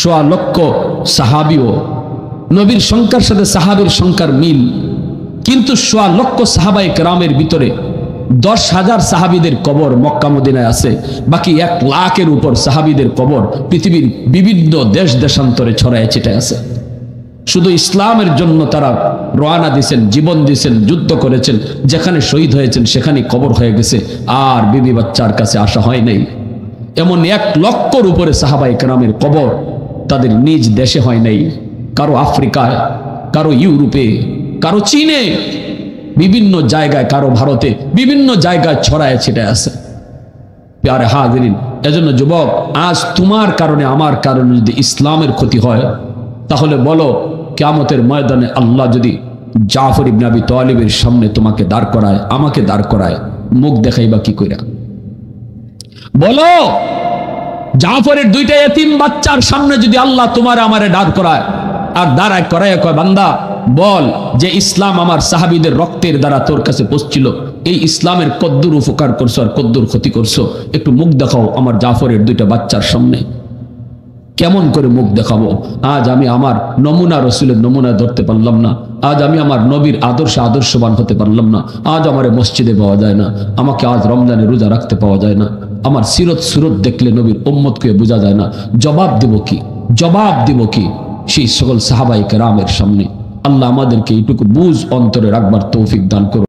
1.25 লক্ষ সাহাবিও, নবীর সংখ্যার সাথে সাহাবীর সংখ্যার মিল, কিন্তু 1.25 লক্ষ সাহাবায়ে কেরামের ভিতরে 10,000 সাহাবীদের কবর মক্কা মদিনায় আছে, বাকি 1 লাখের উপর সাহাবীদের কবর পৃথিবীর বিভিন্ন দেশ দেশান্তরে ছড়ায় ছিটায় আছে। শুধু ইসলামের জন্য তারা রওনা দিয়েছেন, জীবন দিয়েছেন, যুদ্ধ করেছেন, যেখানে শহীদ হয়েছেন সেখানে কবর হয়ে গেছে, আর বিবি বাচ্চার কাছে আসা হয় নাই। এমন 1 লক্ষর উপরে সাহাবায়ে কেরামের কবর তাদের নিজ দেশে হয় নাই, কারো আফ্রিকায়, কারো ইউরোপে, কারো চীনে, বিভিন্ন জায়গায়, কারো ভারতে, বিভিন্ন জায়গায় ছড়ায় ছিটায় আছে। প্যারে হাজিরিন, এজন্য যুবক, আজ তোমার কারণে আমার কারণে যদি ইসলামের ক্ষতি হয়, তাহলে বলো কিয়ামতের ময়দানে আল্লাহ যদি জাফর ইবনে আবি তালিবের সামনে তোমাকে দাঁড় করায়, আমাকে দাঁড় করায়, মুখ দেখাইবা কি কইরা? বলো, জাফরের 2টা এতিম বাচ্চার সামনে যদি আল্লাহ তোমার আমারে দাঁড় করায়, আর দাঁড়ায় করায় কয়, বান্দা বল যে ইসলাম আমার সাহাবীদের রক্তের দ্বারা তোর কাছে পৌঁছছিল, এই ইসলামের কদ্দুর উপকার করছো আর কদ্দুর ক্ষতি করছো, একটু মুখ দেখাও আমার জাফরের 2টা বাচ্চার সামনে। কেমন করে মুখ দেখাবো? আজ আমি আমার নমুনা, রসুলের নমুনা ধরতে পারলাম না, আজ আমি আমার নবীর আদর্শে আদর্শবান হতে পারলাম না, আজ আমার মসজিদে পাওয়া যায় না, আমাকে আজ রমজানে রোজা রাখতে পাওয়া যায় না, আমার সিরত সুরত দেখলে নবীর উম্মতকে বোঝা যায় না, জবাব দিব কি? জবাব দিব কি সেই সকল সাহাবায়ে কেরামের সামনে? আল্লাহ আমাদেরকে এইটুকু বুঝ অন্তরে রাখবার তৌফিক দান করুন।